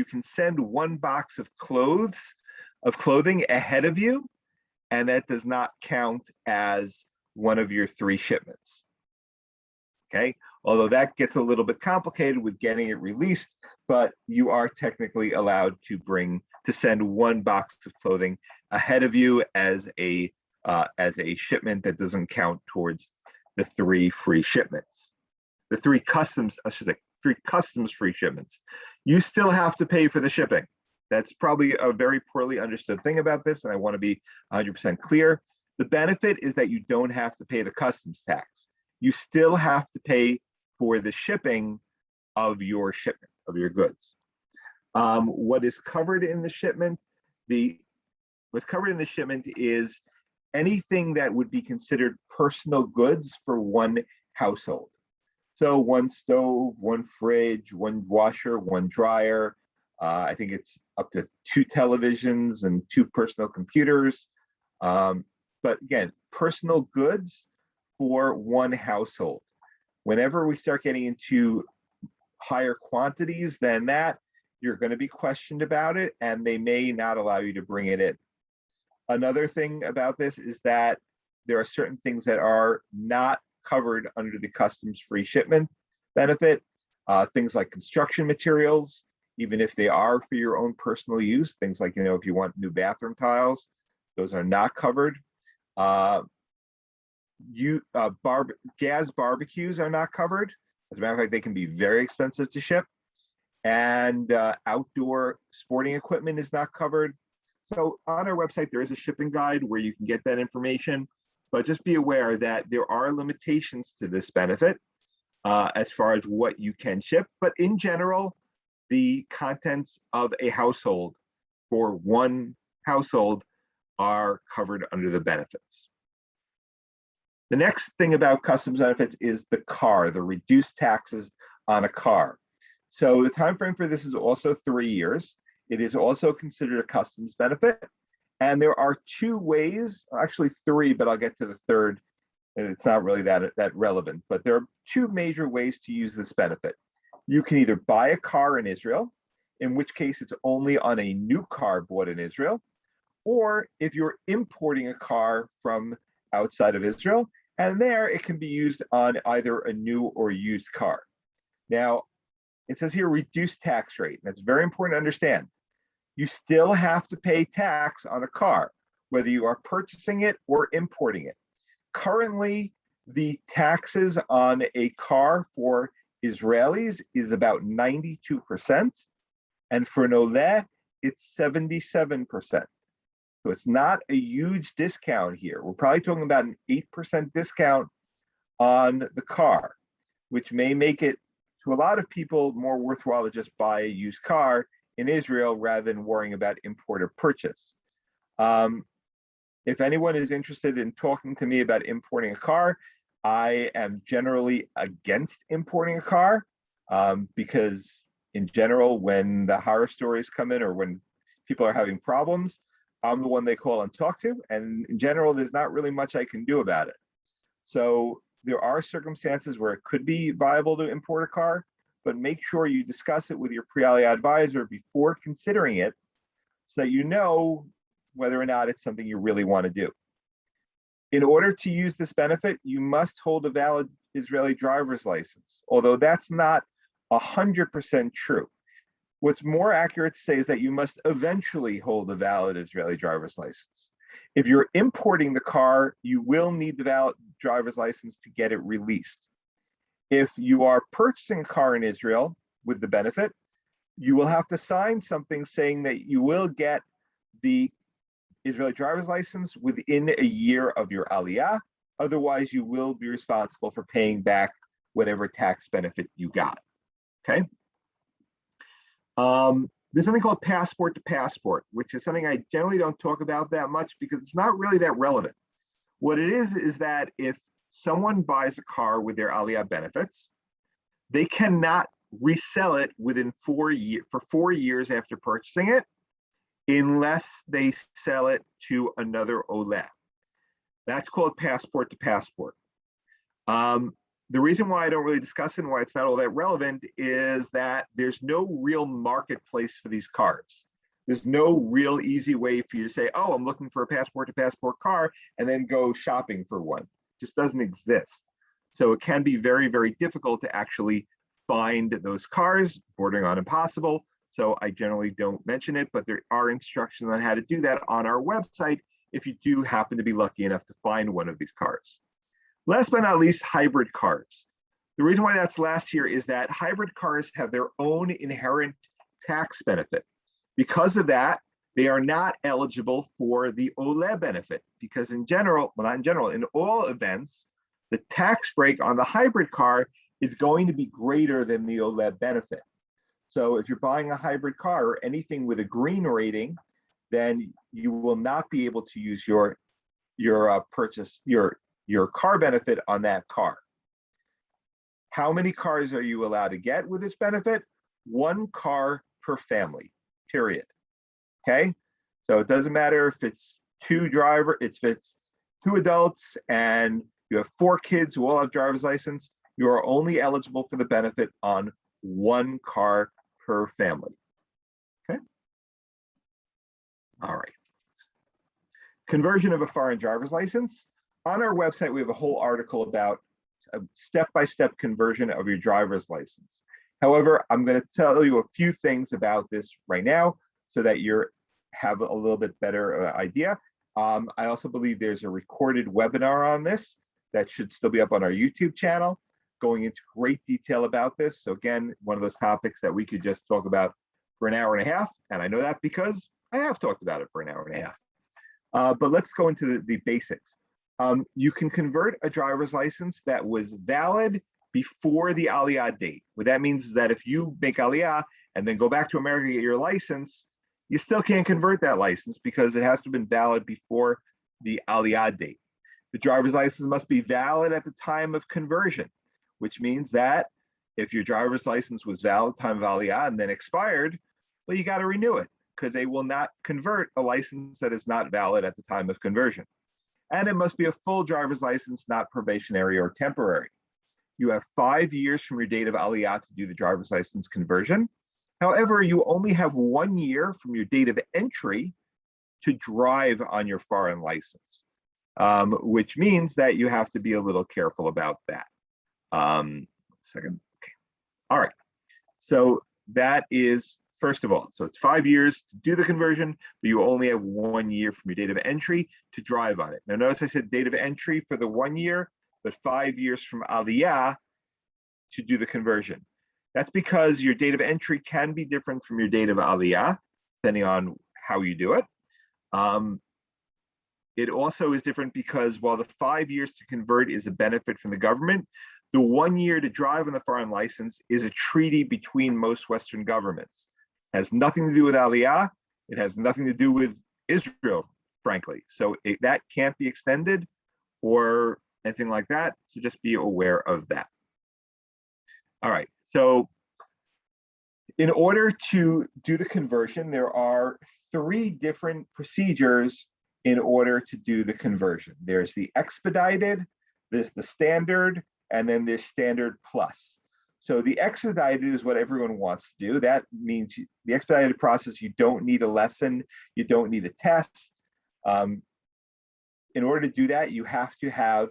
can send 1 box of clothing ahead of you, and that does not count as one of your 3 shipments. Okay, although that gets a little bit complicated with getting it released, but you are technically allowed to send 1 box of clothing ahead of you as a shipment that doesn't count towards the 3 free shipments. The 3 customs, I should say, 3 customs free shipments. You still have to pay for the shipping. That's probably a very poorly understood thing about this, and I want to be 100% clear. The benefit is that you don't have to pay the customs tax. You still have to pay for the shipping of your shipment, of your goods. What is covered in the shipment? What's covered in the shipment is anything that would be considered personal goods for 1 household. So 1 stove, 1 fridge, 1 washer, 1 dryer. I think it's up to 2 televisions and 2 personal computers. But again, personal goods for 1 household. Whenever we start getting into higher quantities than that, you're going to be questioned about it, and they may not allow you to bring it in. Another thing about this is that there are certain things that are not covered under the customs free shipment benefit. Things like construction materials, even if they are for your own personal use, things like, if you want new bathroom tiles, those are not covered. Gas barbecues are not covered. As a matter of fact, they can be very expensive to ship. And outdoor sporting equipment is not covered. So on our website, there is a shipping guide where you can get that information, but just be aware that there are limitations to this benefit as far as what you can ship. But in general, the contents of a household for 1 household are covered under the benefits. The next thing about customs benefits is the reduced taxes on a car. So the time frame for this is also 3 years. It is also considered a customs benefit. And there are 2 ways, actually 3, but I'll get to the 3rd, and it's not really that relevant. But there are 2 major ways to use this benefit. You can either buy a car in Israel, in which case it's only on a new car bought in Israel, or if you're importing a car from outside of Israel, and there it can be used on either a new or used car. Now, it says here reduced tax rate. That's very important to understand. You still have to pay tax on a car, whether you are purchasing it or importing it. Currently, the taxes on a car for Israelis is about 92%, and for an Oleh, it's 77%. So it's not a huge discount here. We're probably talking about an 8% discount on the car, which may make it, to a lot of people, more worthwhile to just buy a used car in Israel rather than worrying about import or purchase. If anyone is interested in talking to me about importing a car, I am generally against importing a car because in general, when the horror stories come in or when people are having problems, I'm the one they call and talk to. And in general, there's not really much I can do about it. So there are circumstances where it could be viable to import a car, but make sure you discuss it with your pre-Aliyah advisor before considering it so that you know whether or not it's something you really want to do. In order to use this benefit, you must hold a valid Israeli driver's license, although that's not 100% true. What's more accurate to say is that you must eventually hold a valid Israeli driver's license. If you're importing the car, you will need the valid driver's license to get it released. If you are purchasing a car in Israel with the benefit, you will have to sign something saying that you will get the Israeli driver's license within a year of your Aliyah. Otherwise, you will be responsible for paying back whatever tax benefit you got. Okay. There's something called passport to passport, which is something I generally don't talk about that much because it's not really that relevant. What it is that if someone buys a car with their Aliyah benefits, they cannot resell it within 4 years after purchasing it, unless they sell it to another Oleh. That's called passport to passport. The reason why I don't really discuss it and why it's not all that relevant is that there's no real marketplace for these cars. There's no real easy way for you to say, oh, I'm looking for a passport to passport car and then go shopping for one. It just doesn't exist. So it can be very, very difficult to actually find those cars, bordering on impossible. So I generally don't mention it, but there are instructions on how to do that on our website if you do happen to be lucky enough to find one of these cars. Last but not least, hybrid cars. The reason why that's last here is that hybrid cars have their own inherent tax benefit. Because of that, they are not eligible for the Oleh benefit because in general, well, not in general, in all events, the tax break on the hybrid car is going to be greater than the Oleh benefit. So if you're buying a hybrid car or anything with a green rating, then you will not be able to use your car benefit on that car. How many cars are you allowed to get with this benefit? 1 car per family, period. Okay, so it doesn't matter if it's 2 adults and you have 4 kids who all have driver's license, you are only eligible for the benefit on 1 car per family. Okay. All right. Conversion of a foreign driver's license. On our website, we have a whole article about a step-by-step conversion of your driver's license. However, I'm going to tell you a few things about this right now so that you have a little bit better idea. I also believe there's a recorded webinar on this that should still be up on our YouTube channel, going into great detail about this. So again, one of those topics that we could just talk about for an hour and a half. And I know that because I have talked about it for an hour and a half. But let's go into the basics. You can convert a driver's license that was valid before the Aliyah date. What that means is that if you make Aliyah and then go back to America to get your license, you still can't convert that license because it has to have been valid before the Aliyah date. The driver's license must be valid at the time of conversion, which means that if your driver's license was valid at the time of Aliyah and then expired, well, you got to renew it because they will not convert a license that is not valid at the time of conversion. And it must be a full driver's license, not probationary or temporary. You have 5 years from your date of Aliyah to do the driver's license conversion. However, you only have 1 year from your date of entry to drive on your foreign license, which means that you have to be a little careful about that. Second. Okay. All right. So that is, first of all, so it's 5 years to do the conversion, but you only have 1 year from your date of entry to drive on it. Now, notice I said date of entry for the 1 year, but 5 years from Aliyah to do the conversion. That's because your date of entry can be different from your date of Aliyah, depending on how you do it. It also is different because while the 5 years to convert is a benefit from the government, the 1 year to drive on the foreign license is a treaty between most Western governments. It has nothing to do with Aliyah. It has nothing to do with Israel, frankly. So that can't be extended or anything like that. So just be aware of that. All right. So in order to do the conversion, there are 3 different procedures in order to do the conversion. There's the expedited, there's the standard, and then there's standard plus. So the expedited is what everyone wants to do. That means the expedited process, you don't need a lesson, you don't need a test. in order to do that, you have to have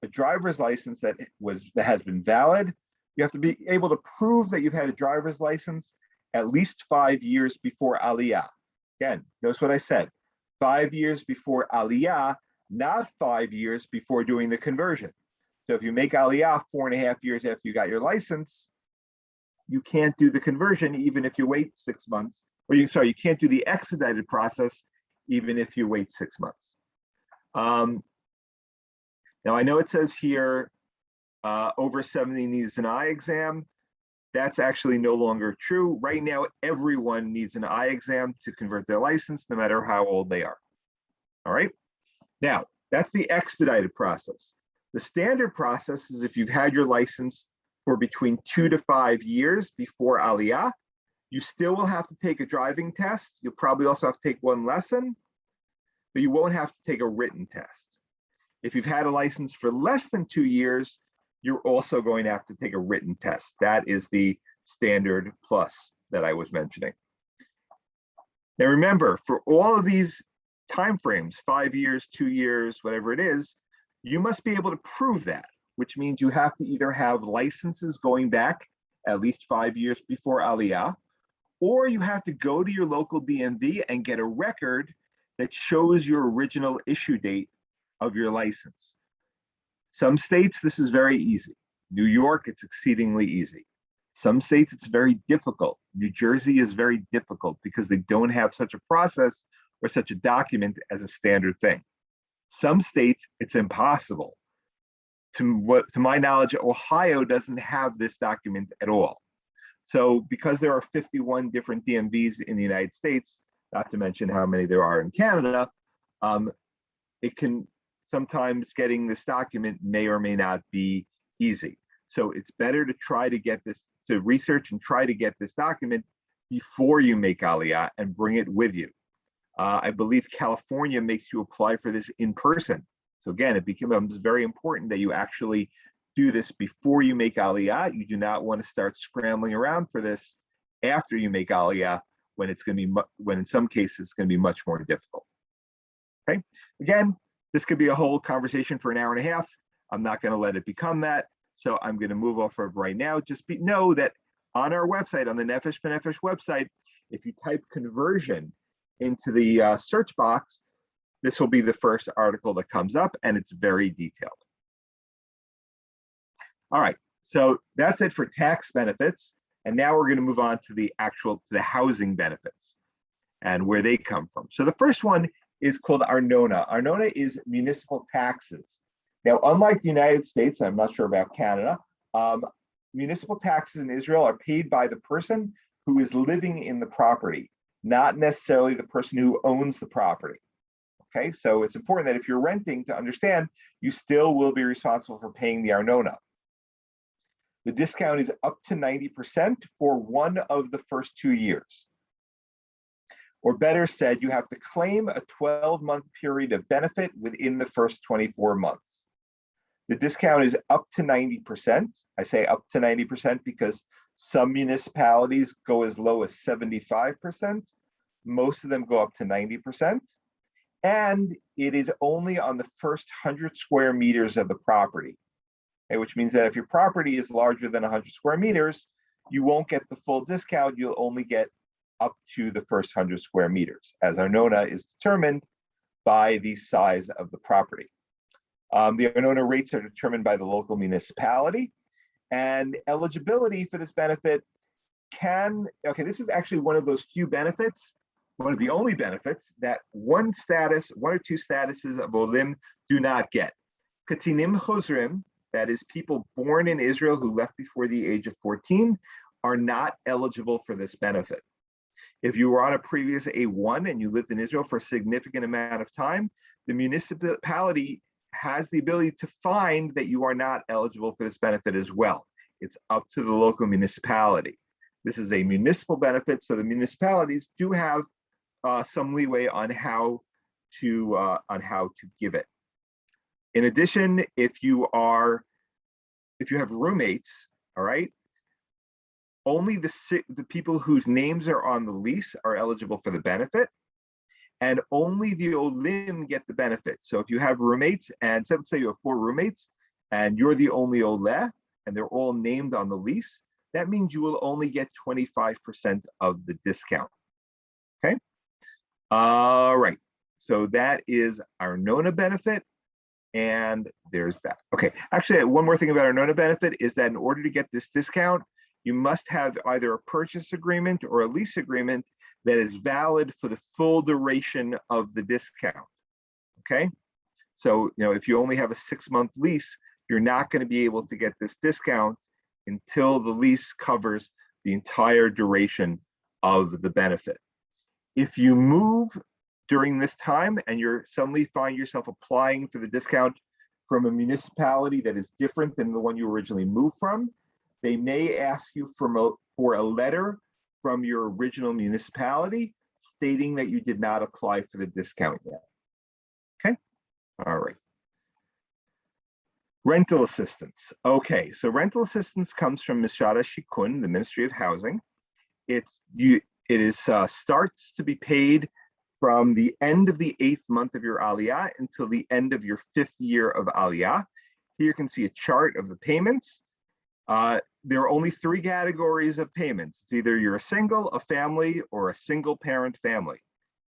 a driver's license that has been valid. You have to be able to prove that you've had a driver's license at least 5 years before Aliyah. Again, notice what I said, 5 years before Aliyah, not 5 years before doing the conversion. So if you make Aliyah 4.5 years after you got your license, you can't do the conversion even if you wait 6 months, or you can't do the expedited process even if you wait 6 months. Now I know it says here, over 70 needs an eye exam. That's actually no longer true. Right now, everyone needs an eye exam to convert their license, no matter how old they are. All right. Now, that's the expedited process. The standard process is if you've had your license for between 2 to 5 years before Aliyah, you still will have to take a driving test. You'll probably also have to take one lesson, but you won't have to take a written test. If you've had a license for less than 2 years, you're also going to have to take a written test. That is the standard plus that I was mentioning. Now remember, for all of these timeframes, 5 years, 2 years, whatever it is, you must be able to prove that, which means you have to either have licenses going back at least 5 years before Aliyah, or you have to go to your local DMV and get a record that shows your original issue date of your license. Some states, this is very easy. New York, it's exceedingly easy. Some states, it's very difficult. New Jersey is very difficult because they don't have such a process or such a document as a standard thing. Some states, it's impossible. To my knowledge, Ohio doesn't have this document at all. So because there are 51 different DMVs in the United States, not to mention how many there are in Canada, it can sometimes getting this document may or may not be easy. So it's better to try to get this, to research and try to get this document before you make Aliyah and bring it with you. I believe California makes you apply for this in person. So again, it becomes very important that you actually do this before you make Aliyah. You do not want to start scrambling around for this after you make Aliyah, when it's going to be, when in some cases it's going to be much more difficult. Okay, again, this could be a whole conversation for an hour and a half. I'm not going to let it become that. So I'm going to move off of right now. Just know that on our website, on the Nefesh Benefesh website, if you type conversion into the search box, this will be the first article that comes up, and it's very detailed. All right, so that's it for tax benefits. And now we're going to move on to the housing benefits and where they come from. So the first one is called Arnona. Arnona is municipal taxes. Now, unlike the United States, I'm not sure about Canada, municipal taxes in Israel are paid by the person who is living in the property, not necessarily the person who owns the property. Okay, so it's important that if you're renting, to understand, you still will be responsible for paying the Arnona. The discount is up to 90% for one of the first 2 years. Or better said, you have to claim a 12-month period of benefit within the first 24 months. The discount is up to 90%. I say up to 90% because some municipalities go as low as 75%. Most of them go up to 90%. And it is only on the first 100 square meters of the property, okay, which means that if your property is larger than 100 square meters, you won't get the full discount. You'll only get up to the first 100 square meters, as Arnona is determined by the size of the property. The Arnona rates are determined by the local municipality, and eligibility for this benefit this is actually one of those few benefits, one of the only benefits that one or two statuses of Olim do not get. Katinim Chosrim, that is people born in Israel who left before the age of 14, are not eligible for this benefit. If you were on a previous A1 and you lived in Israel for a significant amount of time, the municipality has the ability to find that you are not eligible for this benefit as well. It's up to the local municipality. This is a municipal benefit, so the municipalities do have some leeway on how to give it. In addition, if you have roommates, all right, only the people whose names are on the lease are eligible for the benefit. and only the olim get the benefit. So if you have roommates, and let's say you have 4 roommates, and you're the only oleh, and they're all named on the lease, that means you will only get 25% of the discount. Okay. All right. So that is our Nona benefit. And there's that. Okay. Actually, one more thing about our Nona benefit is that in order to get this discount, you must have either a purchase agreement or a lease agreement that is valid for the full duration of the discount. Okay. So, if you only have a 6-month lease, you're not going to be able to get this discount until the lease covers the entire duration of the benefit. If you move during this time and you suddenly find yourself applying for the discount from a municipality that is different than the one you originally moved from, they may ask you for a letter from your original municipality stating that you did not apply for the discount yet. Okay, all right. Rental assistance. Okay, so rental assistance comes from Mishrad HaShikun, the Ministry of Housing. It starts to be paid from the end of the 8th month of your Aliyah until the end of your 5th year of Aliyah. Here you can see a chart of the payments. There are only 3 categories of payments. It's either you're a single, a family, or a single parent family.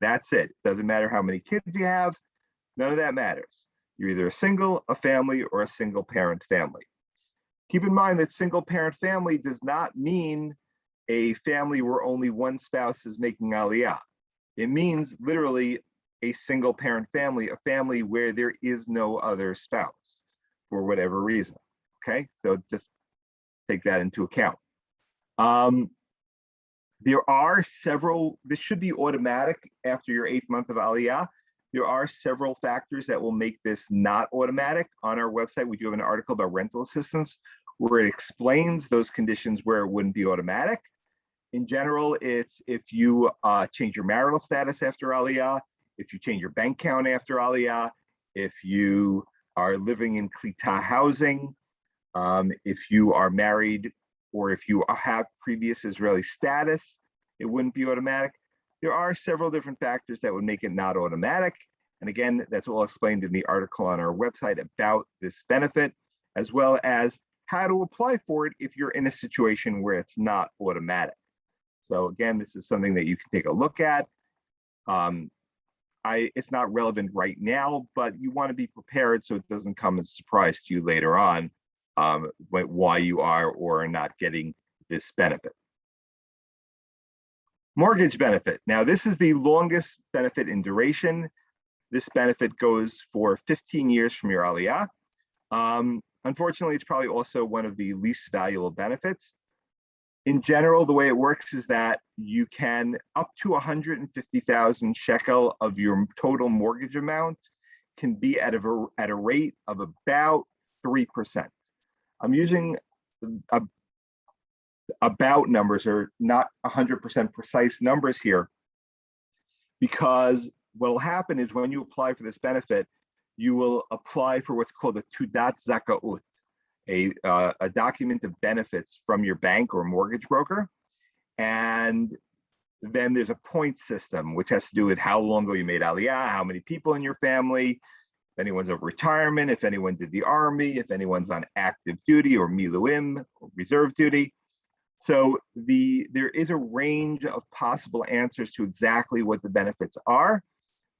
That's it. Doesn't matter how many kids you have. None of that matters. You're either a single, a family, or a single parent family. Keep in mind that single parent family does not mean a family where only one spouse is making Aliyah. It means literally a single parent family, a family where there is no other spouse for whatever reason. Okay, so just take that into account. There are several, this should be automatic after your 8th month of Aliyah. There are several factors that will make this not automatic. On our website, we do have an article about rental assistance where it explains those conditions where it wouldn't be automatic. In general, it's if you change your marital status after Aliyah, if you change your bank account after Aliyah, if you are living in Klita housing, if you are married, or if you have previous Israeli status, it wouldn't be automatic. There are several different factors that would make it not automatic. And again, that's all explained in the article on our website about this benefit, as well as how to apply for it if you're in a situation where it's not automatic. So again, this is something that you can take a look at. It's not relevant right now, but you want to be prepared so it doesn't come as a surprise to you later on why you are or are not getting this benefit. Mortgage benefit. Now, this is the longest benefit in duration. This benefit goes for 15 years from your Aliyah. Unfortunately, it's probably also one of the least valuable benefits. In general, the way it works is that you can up to 150,000 shekel of your total mortgage amount can be at a rate of about 3%. I'm using about numbers, or not 100% precise numbers here, because what will happen is when you apply for this benefit, you will apply for what's called a Tudat Zakaut, a document of benefits from your bank or mortgage broker. And then there's a point system, which has to do with how long ago you made Aliyah, how many people in your family, if anyone's over retirement, if anyone did the army, if anyone's on active duty or miluim, or reserve duty. So there is a range of possible answers to exactly what the benefits are,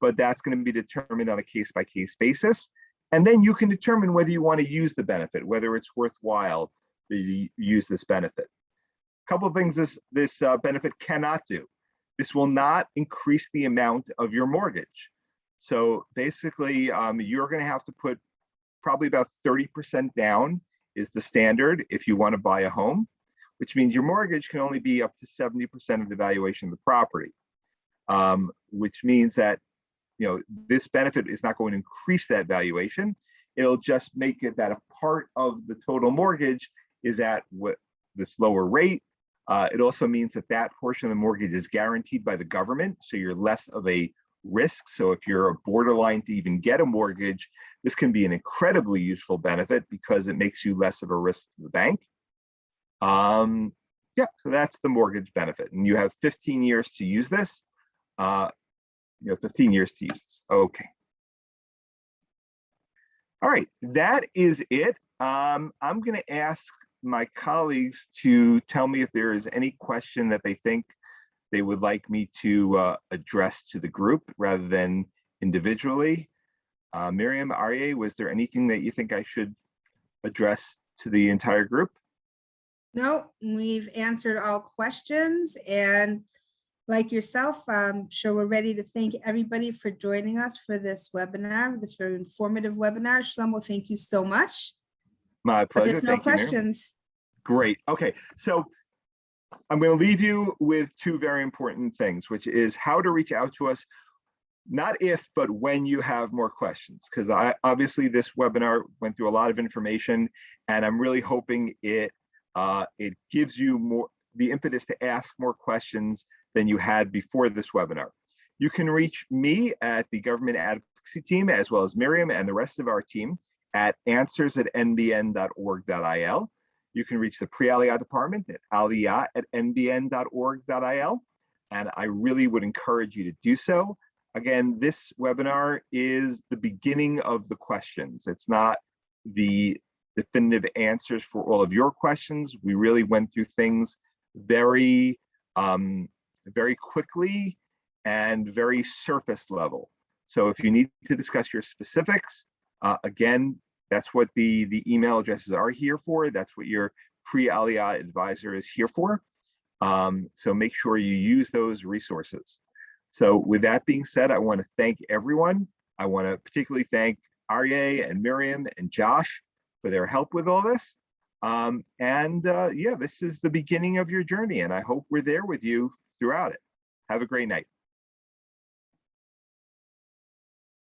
but that's going to be determined on a case-by-case basis. And then you can determine whether you want to use the benefit, whether it's worthwhile to use this benefit. A couple of things this benefit cannot do. This will not increase the amount of your mortgage. So basically, you're going to have to put probably about 30% down is the standard if you want to buy a home, which means your mortgage can only be up to 70% of the valuation of the property, which means that this benefit is not going to increase that valuation. It'll just make it that a part of the total mortgage is at this lower rate. It also means that that portion of the mortgage is guaranteed by the government, so you're less of a risk. So if you're a borderline to even get a mortgage, this can be an incredibly useful benefit because it makes you less of a risk to the bank. Yeah, so that's the mortgage benefit, and you have 15 years to use this. You have 15 years to use this. Okay. All right, that is it. I'm going to ask my colleagues to tell me if there is any question that they think they would like me to address to the group rather than individually. Miriam, Aryeh, was there anything that you think I should address to the entire group? No, we've answered all questions, and like yourself, I'm sure we're ready to thank everybody for joining us for this webinar, this very informative webinar. Shlomo, thank you so much. My But pleasure. there's no Thank you, Miriam. questions. Great. Okay, so I'm going to leave you with two very important things, which is how to reach out to us, not if, but when you have more questions, because obviously this webinar went through a lot of information, and I'm really hoping it gives you more the impetus to ask more questions than you had before this webinar. You can reach me at the Government Advocacy Team, as well as Miriam and the rest of our team at answers@nbn.org.il. You can reach the Pre-Aliyah Department at aliyah@nbn.org.il. And I really would encourage you to do so. Again, this webinar is the beginning of the questions. It's not the definitive answers for all of your questions. We really went through things very, very quickly and very surface level. So if you need to discuss your specifics, again, that's what the email addresses are here for. That's what your pre-Aliyah advisor is here for. So make sure you use those resources. So with that being said, I want to thank everyone. I want to particularly thank Aryeh and Miriam and Josh for their help with all this. Yeah, this is the beginning of your journey, and I hope we're there with you throughout it. Have a great night.